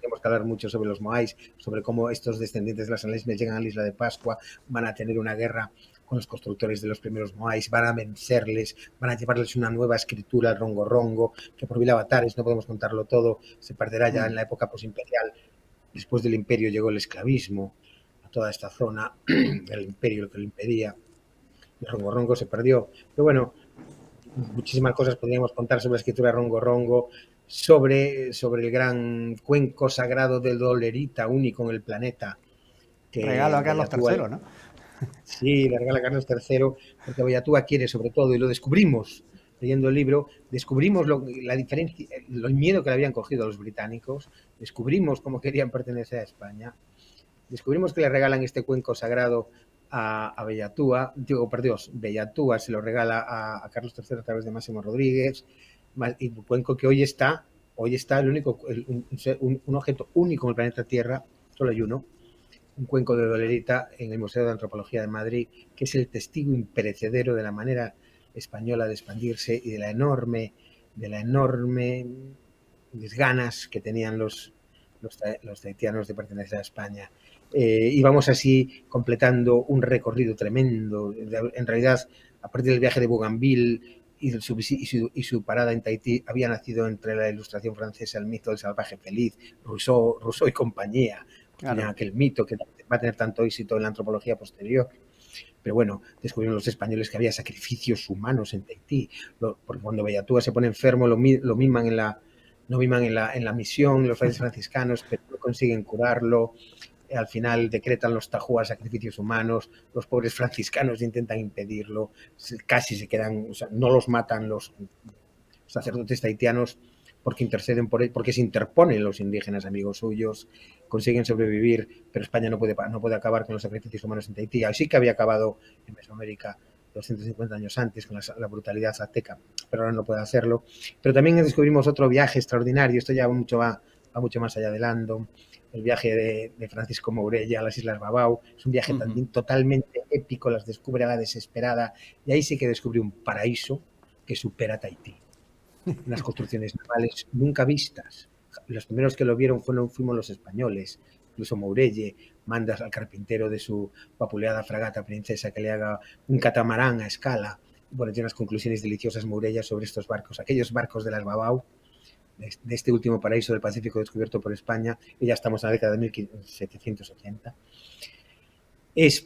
tenemos que hablar mucho sobre los moais, sobre cómo estos descendientes de las San Lesmes llegan a la isla de Pascua, van a tener una guerra con los constructores de los primeros moais, van a vencerles, van a llevarles una nueva escritura al rongo rongo, que por mil avatares no podemos contarlo todo, se perderá ya en la época posimperial. Después del imperio llegó el esclavismo a toda esta zona, el imperio lo que lo impedía, el rongo rongo se perdió. Pero bueno, muchísimas cosas podríamos contar sobre la escritura rongo rongo, sobre el gran cuenco sagrado del Dolerita, único en el planeta, Regalo que a Carlos Bellatúa III, ¿no? sí, le regala Carlos III, porque Bellatúa quiere sobre todo, y lo descubrimos leyendo el libro, descubrimos la diferencia, el miedo que le habían cogido a los británicos, descubrimos cómo querían pertenecer a España, descubrimos que le regalan este cuenco sagrado a Bellatúa, Bellatúa se lo regala a Carlos III a través de Máximo Rodríguez, y un cuenco que hoy está el único, un objeto único en el planeta Tierra, solo hay uno, un cuenco de Dolerita en el Museo de Antropología de Madrid, que es el testigo imperecedero de la manera española de expandirse y de la enorme ganas que tenían los tahitianos de pertenecer a España. Íbamos así completando un recorrido tremendo. En realidad, a partir del viaje de Bougainville y su parada en Tahití, había nacido entre la Ilustración francesa el mito del salvaje feliz, Rousseau y compañía, Claro. aquel mito que va a tener tanto éxito en la antropología posterior. Pero bueno, descubrieron los españoles que había sacrificios humanos en Tahití, porque cuando Bellatúa se pone enfermo lo miman en la misión los frailes franciscanos, pero no consiguen curarlo. Al final decretan los tajuas sacrificios humanos, los pobres franciscanos intentan impedirlo, casi se quedan, o sea, no los matan los sacerdotes tahitianos porque interceden por él, porque se interponen los indígenas amigos suyos, consiguen sobrevivir, pero España no puede acabar con los sacrificios humanos en Tahití. Así que había acabado en Mesoamérica 250 años antes con la brutalidad azteca, pero ahora no puede hacerlo. Pero también descubrimos otro viaje extraordinario, esto ya va mucho más allá de Landon, el viaje de Francisco Mourella a las Islas Babao, es un viaje también totalmente épico, las descubre a la desesperada, y ahí sí que descubre un paraíso que supera Tahití. Unas construcciones navales nunca vistas. Los primeros que lo vieron fuimos los españoles. Incluso Mourelle manda al carpintero de su vapuleada fragata princesa que le haga un catamarán a escala. Bueno, tiene unas conclusiones deliciosas Mourelle sobre estos barcos, aquellos barcos de las Babao, de este último paraíso del Pacífico descubierto por España, y ya estamos en la década de 1780. Es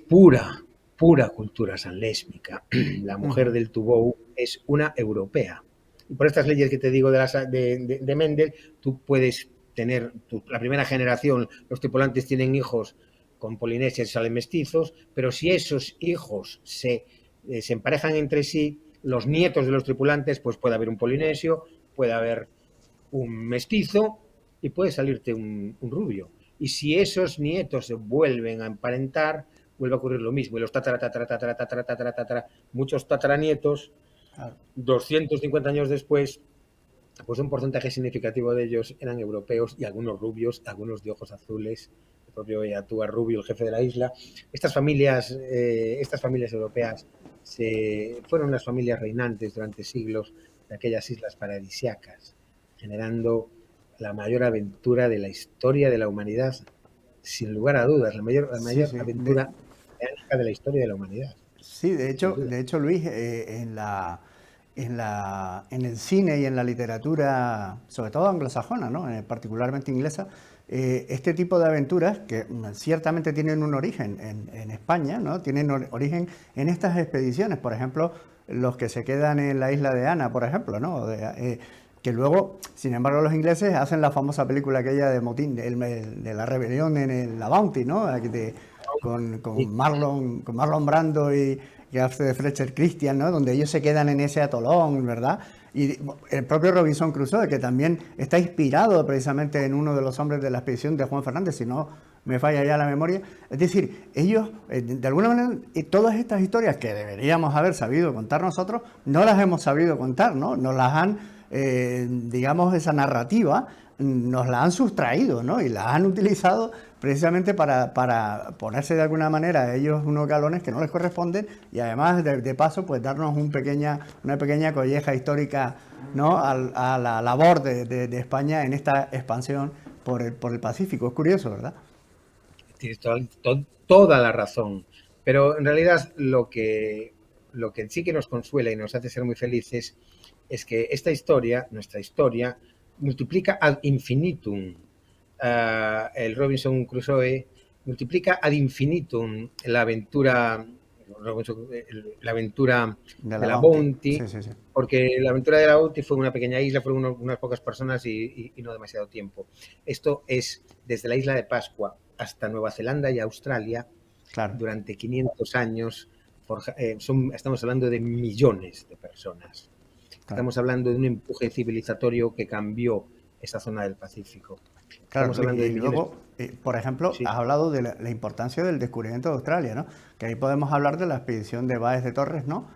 pura cultura sanlésmica. La mujer del Tubou es una europea. Y por estas leyes que te digo de Mendel, tú puedes tener la primera generación, los tripulantes tienen hijos con polinesias y salen mestizos, pero si esos hijos se emparejan entre sí, los nietos de los tripulantes, pues puede haber un polinesio, puede haber un mestizo y puede salirte un rubio. Y si esos nietos se vuelven a emparentar, vuelve a ocurrir lo mismo. Y los muchos tataranietos, 250 años después, pues un porcentaje significativo de ellos eran europeos y algunos rubios, algunos de ojos azules, el propio Atúa Rubio, el jefe de la isla. Estas familias europeas fueron las familias reinantes durante siglos de aquellas islas paradisiacas, generando la mayor aventura de la historia de la humanidad, sin lugar a dudas, la mayor aventura de la historia de la humanidad. Sí, de hecho Luis, en el cine y en la literatura, sobre todo anglosajona, ¿no? Particularmente inglesa, este tipo de aventuras, que ciertamente tienen un origen en España, ¿no? Tienen origen en estas expediciones, por ejemplo, los que se quedan en la isla de Ana, por ejemplo, ¿no? Que luego, sin embargo, los ingleses hacen la famosa película aquella de motín, de la rebelión en la Bounty, ¿no? Con Marlon Brando y que hace de Fletcher Christian, ¿no? Donde ellos se quedan en ese atolón, ¿verdad? Y el propio Robinson Crusoe, que también está inspirado precisamente en uno de los hombres de la expedición de Juan Fernández, si no me falla ya la memoria. Es decir, ellos, de alguna manera, todas estas historias que deberíamos haber sabido contar nosotros, no las hemos sabido contar, ¿no? Nos las han, digamos, esa narrativa, nos la han sustraído, ¿no? Y la han utilizado precisamente para ponerse de alguna manera a ellos unos galones que no les corresponden y además de paso pues darnos una pequeña colleja histórica, ¿no? a la labor de España en esta expansión por el Pacífico. Es curioso, ¿verdad? Tienes toda la razón, pero en realidad lo que sí que nos consuela y nos hace ser muy felices es que esta historia, nuestra historia, multiplica ad infinitum. El Robinson Crusoe multiplica ad infinitum la aventura de la Bounty, sí. Porque la aventura de la Bounty fue una pequeña isla, fueron unas pocas personas y no demasiado tiempo. Esto es desde la isla de Pascua hasta Nueva Zelanda y Australia, claro. Durante 500 años, estamos hablando de millones de personas. Claro. Estamos hablando de un empuje civilizatorio que cambió esa zona del Pacífico. Claro, y luego, por ejemplo, sí. Has hablado de la importancia del descubrimiento de Australia, ¿no? Que ahí podemos hablar de la expedición de Báez de Torres, ¿no?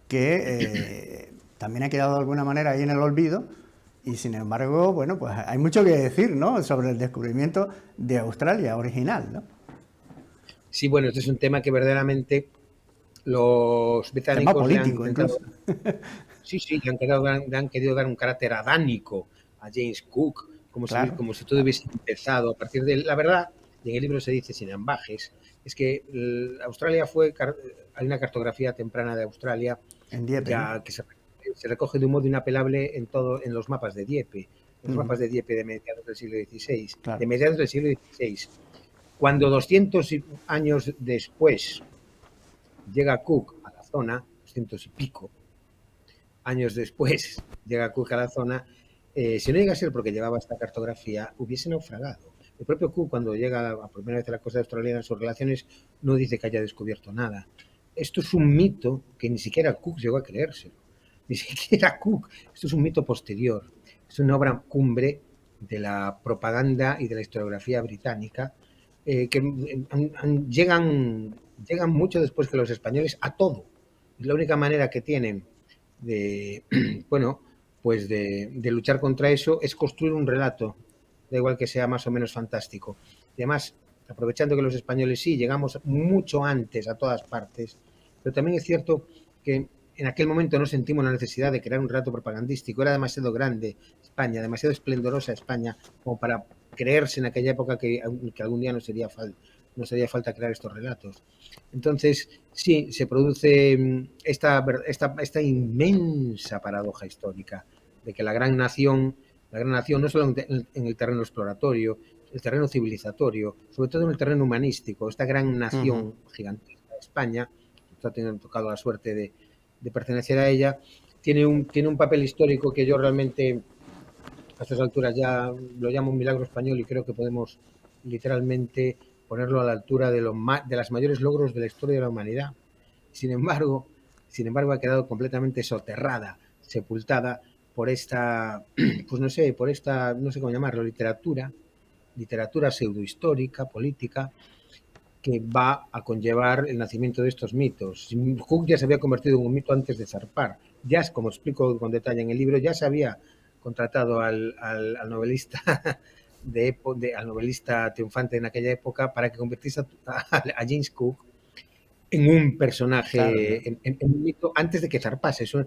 Que también ha quedado de alguna manera ahí en el olvido y sin embargo, bueno, pues hay mucho que decir, ¿no? Sobre el descubrimiento de Australia original, ¿no? Sí, bueno, este es un tema que verdaderamente los británicos tema político, incluso. Sí, le han querido dar un carácter adánico a James Cook, como si todo hubiese empezado a partir de... La verdad, y en el libro se dice sin ambajes, es que Australia hay una cartografía temprana de Australia en Dieppe, ya, que se recoge de un modo inapelable en los mapas de Dieppe, los mapas de Dieppe de mediados del siglo XVI, claro. De mediados del siglo XVI. Cuando 200 años después llega Cook a la zona, 200 y pico años después llega Cook a la zona, si no llega a ser porque llevaba esta cartografía, hubiese naufragado. El propio Cook, cuando llega a primera vez a la costa australiana en sus relaciones, no dice que haya descubierto nada. Esto es un mito que ni siquiera Cook llegó a creérselo. Ni siquiera Cook. Esto es un mito posterior. Es una obra cumbre de la propaganda y de la historiografía británica que llegan mucho después que los españoles a todo. Y la única manera que tienen de luchar contra eso es construir un relato, da igual que sea más o menos fantástico. Y además, aprovechando que los españoles sí llegamos mucho antes a todas partes, pero también es cierto que en aquel momento no sentimos la necesidad de crear un relato propagandístico. Era demasiado grande España, demasiado esplendorosa España como para creerse en aquella época que algún día no sería falta crear estos relatos. Entonces, sí, se produce esta inmensa paradoja histórica de que la gran nación no solo en el terreno exploratorio, el terreno civilizatorio, sobre todo en el terreno humanístico, esta gran nación gigantesca de España tocado la suerte de pertenecer a ella, tiene un papel histórico que yo realmente a estas alturas ya lo llamo un milagro español y creo que podemos literalmente ponerlo a la altura de las mayores logros de la historia de la humanidad. Sin embargo, ha quedado completamente soterrada, sepultada por esta, pues no sé, no sé cómo llamarlo, literatura pseudohistórica, política, que va a conllevar el nacimiento de estos mitos. Cook ya se había convertido en un mito antes de zarpar. Ya, como explico con detalle en el libro, ya se había contratado al novelista al novelista triunfante en aquella época para que convirtiese a James Cook en un Claro, personaje, en un mito antes de que zarpase. Eso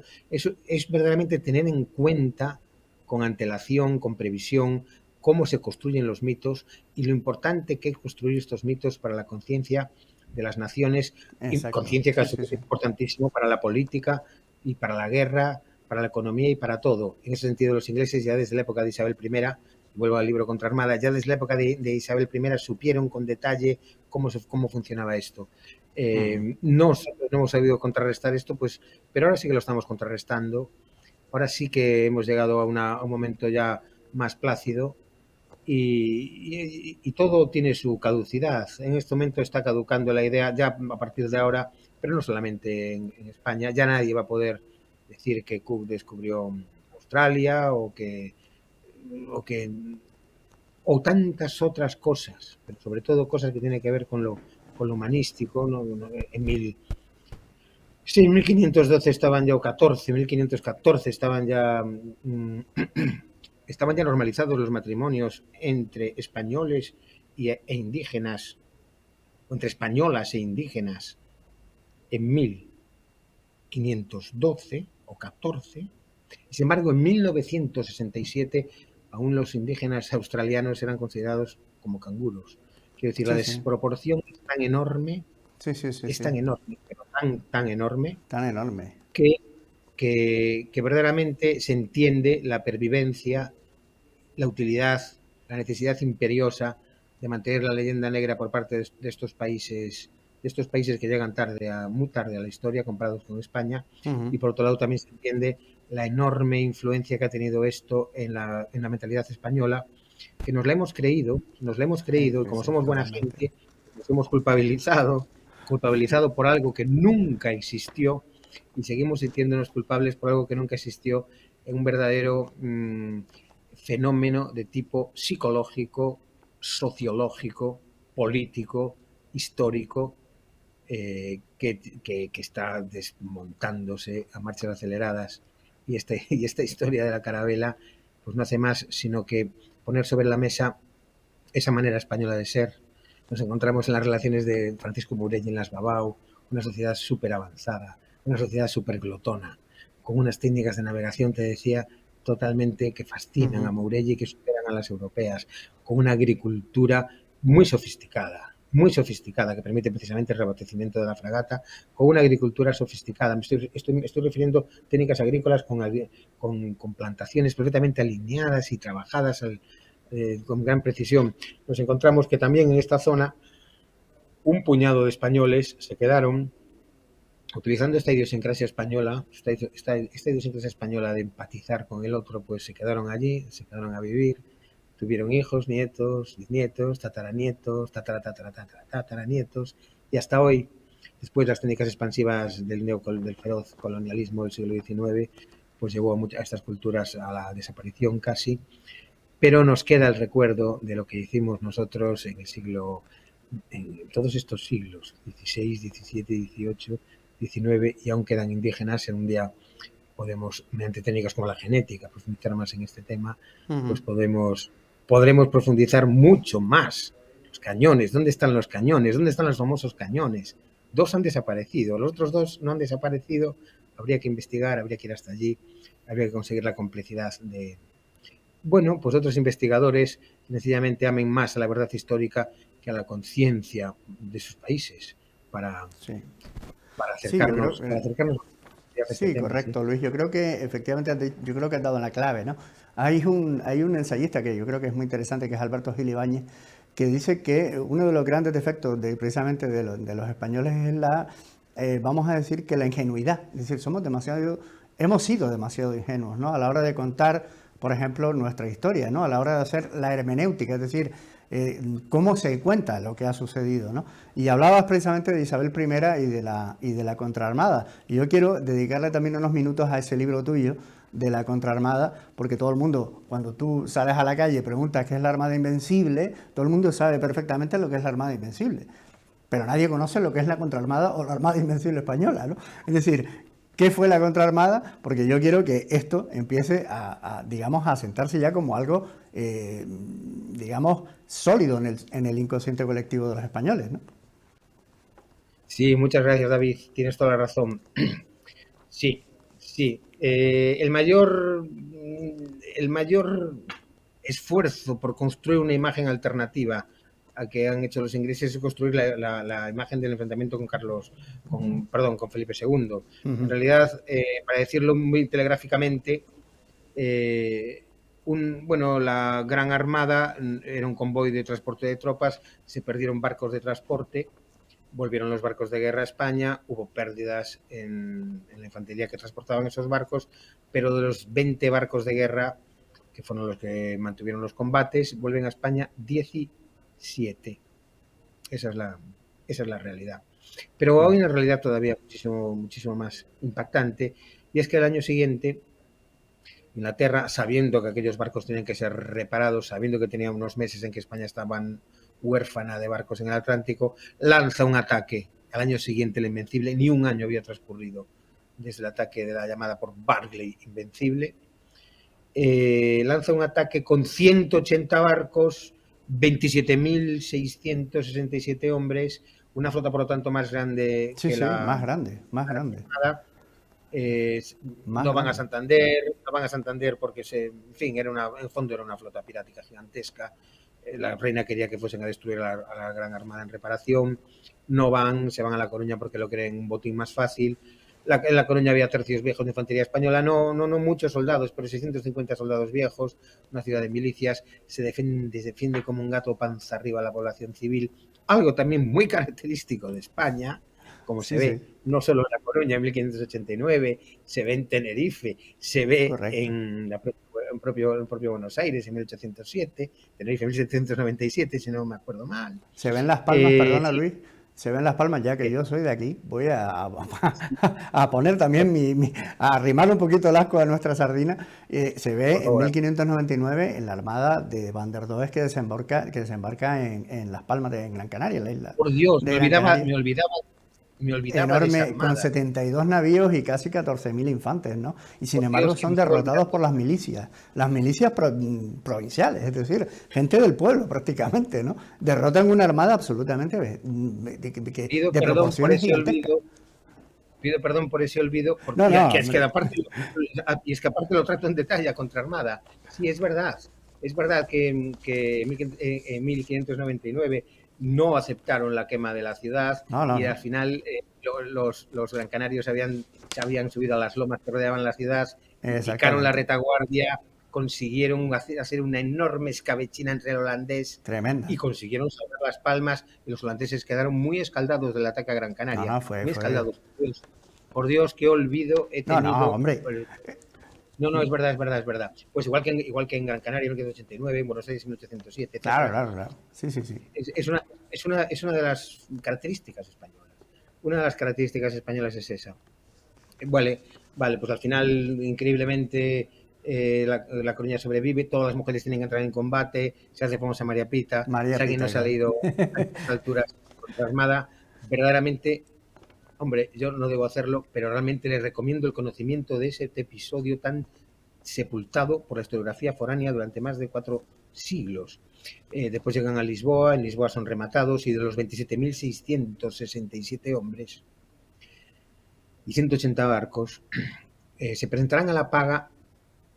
es verdaderamente tener en cuenta con antelación, con previsión, cómo se construyen los mitos y lo importante que es construir estos mitos para la conciencia de las naciones, y exacto. conciencia que Sí, es sí, sí. importantísimo para la política y para la guerra, para la economía y para todo. En ese sentido, los ingleses ya desde la época de Isabel I, vuelvo al libro Contra Armada, ya desde la época de Isabel I supieron con detalle cómo funcionaba esto. No hemos sabido contrarrestar esto, pues, pero ahora sí que lo estamos contrarrestando. Ahora sí que hemos llegado a un momento ya más plácido y todo tiene su caducidad. En este momento está caducando la idea ya a partir de ahora, pero no solamente en España. Ya nadie va a poder decir que Cook descubrió Australia o que o tantas otras cosas, pero sobre todo cosas que tienen que ver con lo humanístico, ¿no? Sí, en 1512 estaban ya, o 14, 1514 estaban ya normalizados los matrimonios entre españoles e indígenas, entre españolas e indígenas en 1512 o 14. Sin embargo, en 1967 aún los indígenas australianos eran considerados como canguros. Quiero decir, la Sí, sí. desproporción Sí, sí, sí, es sí. tan enorme, pero tan enorme, Tan enorme. que, que verdaderamente se entiende la pervivencia, la utilidad, la necesidad imperiosa de mantener la leyenda negra por parte de estos países que llegan muy tarde a la historia comparados con España, Ujú. y por otro lado también se entiende la enorme influencia que ha tenido esto en la mentalidad española, que nos la hemos creído, y Sí, como sí, somos buena totalmente. gente, nos hemos culpabilizado por algo que nunca existió y seguimos sintiéndonos culpables por algo que nunca existió en un verdadero fenómeno de tipo psicológico, sociológico, político, histórico, que está desmontándose a marchas aceleradas. Y esta historia de la carabela pues no hace más sino que poner sobre la mesa esa manera española de ser. Nos encontramos en las relaciones de Francisco Mourelle en las Babao, una sociedad súper avanzada, una sociedad súper glotona, con unas técnicas de navegación, te decía, totalmente que fascinan a Ujú. Mourelle y que superan a las europeas, con una agricultura muy sofisticada, que permite precisamente el reabastecimiento de la fragata, con una agricultura sofisticada. Me estoy refiriendo a técnicas agrícolas con plantaciones perfectamente alineadas y trabajadas con gran precisión. Nos encontramos que también en esta zona un puñado de españoles se quedaron utilizando esta idiosincrasia española, esta idiosincrasia española de empatizar con el otro, pues se quedaron allí, se quedaron a vivir, tuvieron hijos, nietos, bisnietos, tataranietos, tataranietos, y hasta hoy, después de las técnicas expansivas del feroz colonialismo del siglo XIX, pues llevó a estas culturas a la desaparición casi, pero nos queda el recuerdo de lo que hicimos nosotros en todos estos siglos, XVI, XVII, XVIII, XIX, y aún quedan indígenas. En un día podemos, mediante técnicas como la genética, profundizar más en este tema, Ujú. pues podremos profundizar mucho más. Los cañones, ¿dónde están los cañones? ¿Dónde están los famosos cañones? Dos han desaparecido, los otros dos no han desaparecido. Habría que investigar, habría que ir hasta allí, habría que conseguir la complicidad bueno, pues otros investigadores que sencillamente amen más a la verdad histórica que a la conciencia de sus países para, Sí. para Sí, yo creo acercarnos, para acercarnos a este sí, tema, sí. correcto, Luis. Yo creo que efectivamente yo creo que has dado en la clave, ¿no? Hay un ensayista que yo creo que es muy interesante, que es Alberto Gil Ibáñez, que dice que uno de los grandes defectos precisamente de los españoles es vamos a decir que la ingenuidad, es decir, hemos sido demasiado ingenuos, ¿no? A la hora de contar, por ejemplo, nuestra historia, ¿no? A la hora de hacer la hermenéutica, es decir, cómo se cuenta lo que ha sucedido, ¿no? Y hablabas precisamente de Isabel I y de la contraarmada. Y yo quiero dedicarle también unos minutos a ese libro tuyo de la contraarmada, porque todo el mundo, cuando tú sales a la calle y preguntas qué es la Armada Invencible, todo el mundo sabe perfectamente lo que es la Armada Invencible, pero nadie conoce lo que es la contraarmada o la Armada Invencible Española, ¿no? Es decir, ¿qué fue la contraarmada? Porque yo quiero que esto empiece digamos, a sentarse ya como algo, digamos, sólido en el inconsciente colectivo de los españoles, ¿no? Sí, muchas gracias, David. Tienes toda la razón. Sí, sí. El mayor esfuerzo por construir una imagen alternativa a que han hecho los ingleses es construir la imagen del enfrentamiento con Felipe II. En realidad, para decirlo muy telegráficamente, la Gran Armada era un convoy de transporte de tropas, se perdieron barcos de transporte, volvieron los barcos de guerra a España, hubo pérdidas en la infantería que transportaban esos barcos, pero de los 20 barcos de guerra, que fueron los que mantuvieron los combates, vuelven a España 17. Esa es la realidad. Pero hay una realidad todavía muchísimo, muchísimo más impactante, y es que el año siguiente Inglaterra, sabiendo que aquellos barcos tenían que ser reparados, sabiendo que tenía unos meses en que España estaban huérfana de barcos en el Atlántico, lanza un ataque. Al año siguiente, el Invencible, ni un año había transcurrido desde el ataque de la llamada por Barclay Invencible. Lanza un ataque con 180 barcos, 27.667 hombres, una flota, por lo tanto, más grande Sí, que sí, la más grande, más grande. Más No van a grande. Santander porque, en fin, en el fondo era una flota pirática gigantesca. La reina quería que fuesen a destruir a la Gran Armada en reparación. No van, se van a La Coruña porque lo creen un botín más fácil. En La Coruña había tercios viejos de infantería española, no muchos soldados, pero 650 soldados viejos, una ciudad de milicias, se defiende como un gato panza arriba a la población civil, algo también muy característico de España, como se Sí, sí, ve no solo en La Coruña en 1589, se ve en Tenerife, se ve correcto. en el propio Buenos Aires en 1807, Tenerife en 1797, si no me acuerdo mal. Se ven Las Palmas, perdona Sí, Luis, se ven Las Palmas, ya que yo soy de aquí, voy a poner también a arrimar un poquito el asco a nuestra sardina. Se por ve en favor. 1599 en la armada de Van der Does que desembarca en Las Palmas en Gran Canaria, en la isla Por Dios, de Gran Canaria. me olvidaba de esa Enorme, con armada. 72 navíos y casi 14.000 infantes, ¿no? Y sin Por embargo Dios, ¿quién son se va a olvidar? derrotados por las milicias provinciales, es decir, gente del pueblo prácticamente, ¿no? Derrotan una armada absolutamente Pido de perdón por proporciones ese gigantescas. olvido, pido perdón por ese olvido, No, porque no, es que hombre, aparte lo trato en detalle a Contraarmada. Sí, es verdad que en 1599 no aceptaron la quema de la ciudad no, no, y al no, final los gran canarios se habían subido a las lomas que rodeaban la ciudad, picaron la exactamente, retaguardia, consiguieron hacer una enorme escabechina entre el holandés y tremenda. consiguieron salvar Las Palmas, y los holandeses quedaron muy escaldados del ataque a Gran No, Canaria, no, muy fue, escaldados. Por Dios, qué olvido he no, no, tenido. hombre, No, no, es verdad, es verdad, es verdad. Pues igual que en Gran Canaria en 1989, en Buenos Aires en 1807, claro, etcétera. claro, claro, sí, sí, sí. Es una de las características españolas. Una de las características españolas es esa. Vale, pues al final, increíblemente, la Coruña sobrevive, todas las mujeres tienen que entrar en combate, se hace famosa María Pita. María Si alguien no Pita, se ha claro. leído a estas alturas contra Armada, verdaderamente, hombre, yo no debo hacerlo, pero realmente les recomiendo el conocimiento de ese episodio tan sepultado por la historiografía foránea durante más de 4 siglos. Después llegan a Lisboa, en Lisboa son rematados, y de los 27.667 hombres y 180 barcos, se presentarán a la paga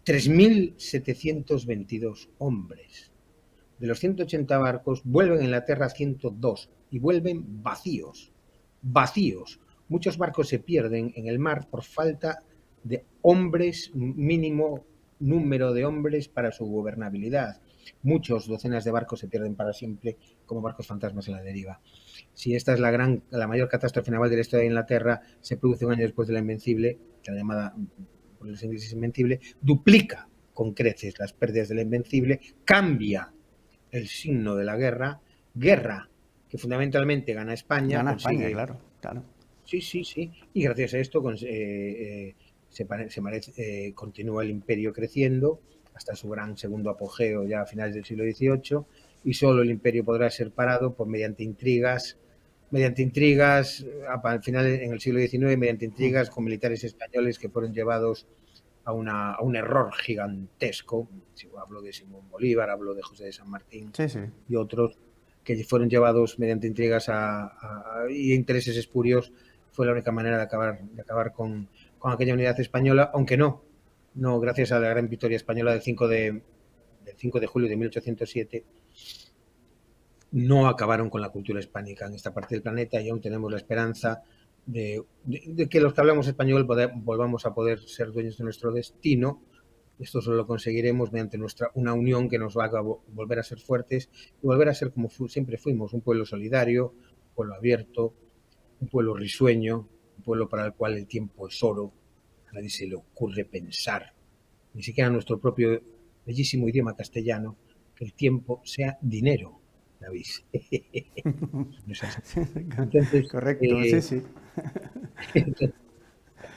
3.722 hombres. De los 180 barcos vuelven a Inglaterra 102 y vuelven vacíos. Vacíos. Muchos barcos se pierden en el mar por falta de hombres mínimo número de hombres para su gobernabilidad. Muchos, docenas de barcos se pierden para siempre como barcos fantasmas en la deriva. Si esta es la mayor catástrofe naval de la historia de Inglaterra, se produce un año después de la Invencible, que la llamada por los ingleses Invencible, duplica con creces las pérdidas de la Invencible, cambia el signo de la guerra, guerra que fundamentalmente gana España, Gana España, consigue. claro, claro. Sí, sí, sí. Y gracias a esto continúa el imperio creciendo hasta su gran segundo apogeo ya a finales del siglo XVIII, y solo el imperio podrá ser parado por mediante intrigas al final en el siglo XIX, mediante intrigas con militares españoles que fueron llevados a un error gigantesco. Hablo de Simón Bolívar, hablo de José de San Martín Sí, sí. y otros que fueron llevados mediante intrigas y intereses espurios. Fue la única manera de acabar con aquella unidad española, aunque no gracias a la gran victoria española del 5 de julio de 1807, no acabaron con la cultura hispánica en esta parte del planeta, y aún tenemos la esperanza de que los que hablamos español volvamos a poder ser dueños de nuestro destino. Esto solo lo conseguiremos mediante una unión que nos haga volver a ser fuertes y volver a ser como siempre fuimos, un pueblo solidario, un pueblo abierto, un pueblo risueño, un pueblo para el cual el tiempo es oro. A nadie se le ocurre pensar, ni siquiera nuestro propio bellísimo idioma castellano, que el tiempo sea dinero, David. No es así. Entonces, Correcto, sí, sí.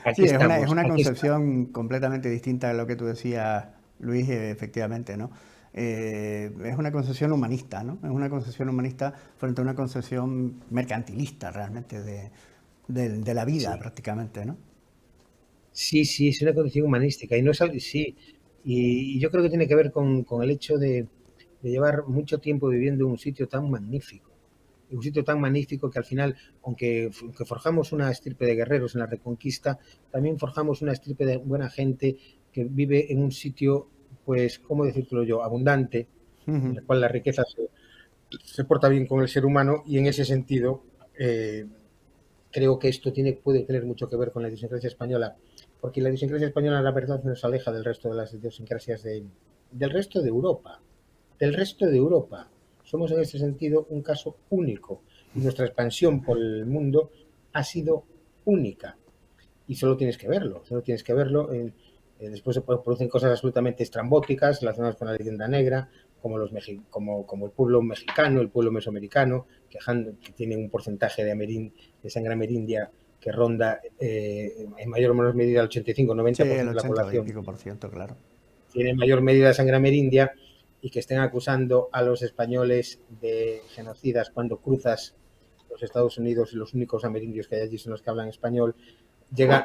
aquí Sí, es estamos, una aquí estamos. concepción completamente distinta de lo que tú decías, Luis, efectivamente, ¿no? Es una concepción humanista, ¿no? Es una concepción humanista frente a una concepción mercantilista realmente de la vida Sí, prácticamente, ¿no? sí, sí, es una condición humanística y no es algo, sí, y yo creo que tiene que ver con el hecho de llevar mucho tiempo viviendo en un sitio tan magnífico. Un sitio tan magnífico que al final, aunque forjamos una estirpe de guerreros en la Reconquista, también forjamos una estirpe de buena gente que vive en un sitio, pues, ¿cómo decirlo yo?, abundante, en Ujú. el cual la riqueza se porta bien con el ser humano, y en ese sentido creo que esto puede tener mucho que ver con la idiosincrasia española, porque la idiosincrasia española, la verdad, nos aleja del resto de las idiosincrasias del resto de Europa. Del resto de Europa. Somos en ese sentido un caso único, y nuestra expansión por el mundo ha sido única. Y solo tienes que verlo. Después se producen cosas absolutamente estrambóticas relacionadas con la leyenda negra, como el pueblo mexicano, el pueblo mesoamericano, que tiene un porcentaje de sangre amerindia que ronda en mayor o menor medida el Sí, el 85-90% de la 80 y población. pico por ciento, claro. Tiene en mayor medida de sangre amerindia, y que estén acusando a los españoles de genocidas cuando cruzas los Estados Unidos y los únicos amerindios que hay allí son los que hablan español, llega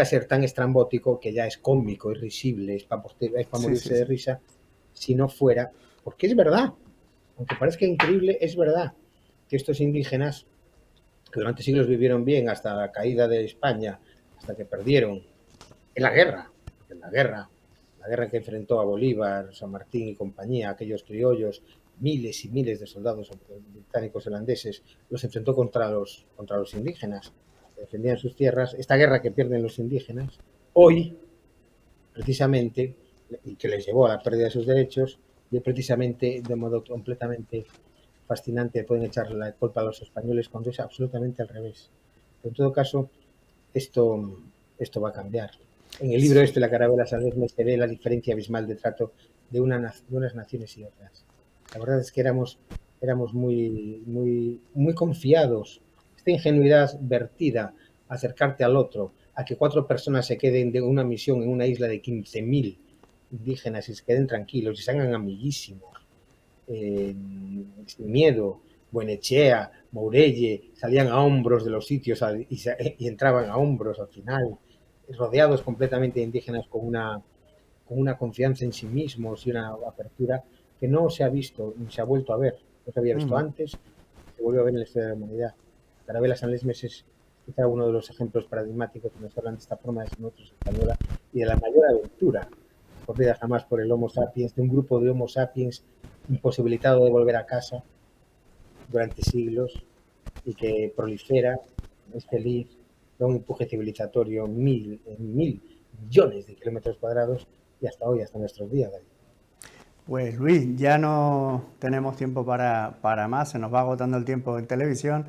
a ser tan estrambótico que ya es cómico, es risible, es para Sí, sí, morirse de sí. risa, si no fuera, porque es verdad, aunque parezca increíble, es verdad que estos indígenas, que durante siglos vivieron bien hasta la caída de España, hasta que perdieron en la guerra que enfrentó a Bolívar, San Martín y compañía, aquellos criollos, miles y miles de soldados británicos holandeses, los enfrentó contra los indígenas, que defendían sus tierras. Esta guerra que pierden los indígenas, hoy, precisamente, y que les llevó a la pérdida de sus derechos, y precisamente de modo completamente fascinante pueden echar la culpa a los españoles cuando es absolutamente al revés. Pero en todo caso, esto, esto va a cambiar. En el libro La Carabela Salesme se ve la diferencia abismal de trato de unas naciones y otras. La verdad es que éramos muy confiados. Esta ingenuidad vertida a acercarte al otro, a que 4 personas se queden de una misión en una isla de 15.000 indígenas y se queden tranquilos y se hagan amiguísimos, sin miedo. Buenechea, Mourelle, salían a hombros de los sitios y entraban a hombros al final, rodeados completamente de indígenas con una confianza en sí mismos y una apertura que no se ha visto ni se ha vuelto a ver. No se había visto Ujú. antes, se volvió a ver en la historia de la humanidad. Carabela San Lesmes es quizá uno de los ejemplos paradigmáticos que nos hablan de esta forma de ser nosotros española y de la mayor aventura corrida jamás por el Homo sapiens, de un grupo de Homo sapiens imposibilitado de volver a casa durante siglos y que prolifera, es feliz, da un empuje civilizatorio en mil millones de kilómetros cuadrados, y hasta hoy, hasta nuestros días, David. Pues Luis, ya no tenemos tiempo para más, se nos va agotando el tiempo en televisión.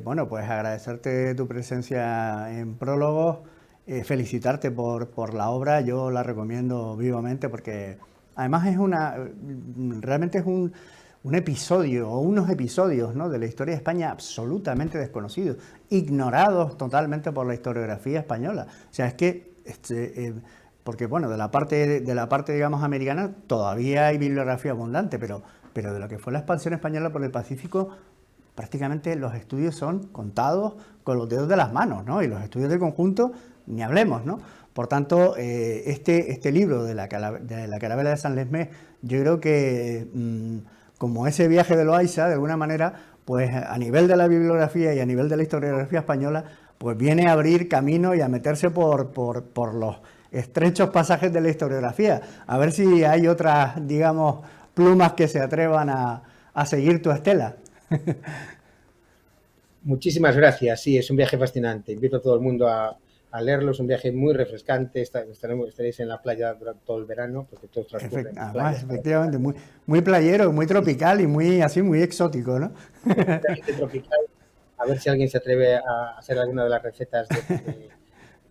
Bueno, pues agradecerte tu presencia en Prólogos, felicitarte por la obra, yo la recomiendo vivamente porque además realmente es un episodio o unos episodios, ¿no?, de la historia de España absolutamente desconocidos, ignorados totalmente por la historiografía española. O sea, es que porque bueno, de la parte digamos americana todavía hay bibliografía abundante, pero de lo que fue la expansión española por el Pacífico, prácticamente los estudios son contados con los dedos de las manos, ¿no? Y los estudios de conjunto, ni hablemos, ¿no? Por tanto, este libro de la Carabela de San Lesmés, yo creo que como ese viaje de Loaiza, de alguna manera, pues a nivel de la bibliografía y a nivel de la historiografía española, pues viene a abrir camino y a meterse por los estrechos pasajes de la historiografía. A ver si hay otras, digamos, plumas que se atrevan a seguir tu estela. Muchísimas gracias, sí, es un viaje fascinante. Invito a todo el mundo a leerlo, es un viaje muy refrescante. Estaréis en la playa durante todo el verano, porque todo transcurre en la playa. Efectivamente, muy playero, muy tropical y muy así, muy exótico, ¿no? Tropical. A ver si alguien se atreve a hacer alguna de las recetas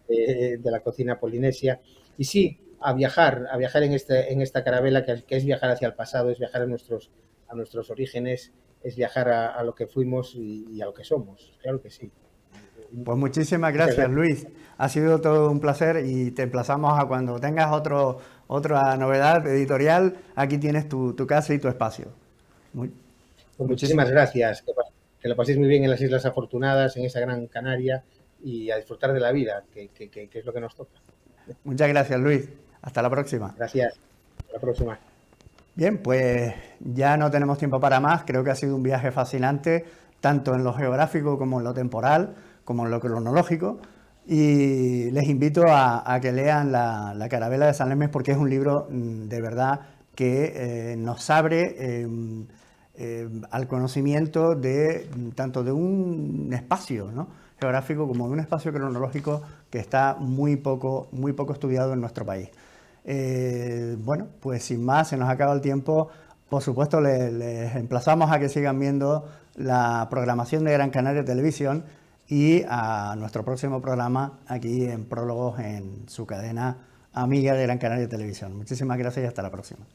de la cocina polinesia. Y sí, a viajar en esta carabela, que es viajar hacia el pasado, es viajar a nuestros orígenes, es viajar a lo que fuimos y a lo que somos. Claro que sí. Pues muchísimas gracias, Luis. Ha sido todo un placer y te emplazamos a cuando tengas otra novedad editorial. Aquí tienes tu casa y tu espacio. Pues muchísimas gracias. Que lo paséis muy bien en las Islas Afortunadas, en esa Gran Canaria, y a disfrutar de la vida, que es lo que nos toca. Muchas gracias, Luis. Hasta la próxima. Gracias. Hasta la próxima. Bien, pues ya no tenemos tiempo para más. Creo que ha sido un viaje fascinante, tanto en lo geográfico como en lo temporal, como en lo cronológico. Y les invito a que lean la Carabela de San Lesmes porque es un libro de verdad que nos abre al conocimiento de tanto de un espacio, ¿no?, geográfico como de un espacio cronológico que está muy poco estudiado en nuestro país. Bueno, pues sin más, se nos acaba el tiempo. Por supuesto, les emplazamos a que sigan viendo la programación de Gran Canaria Televisión y a nuestro próximo programa aquí en Prólogos en su cadena amiga de Gran Canaria Televisión. Muchísimas gracias y hasta la próxima.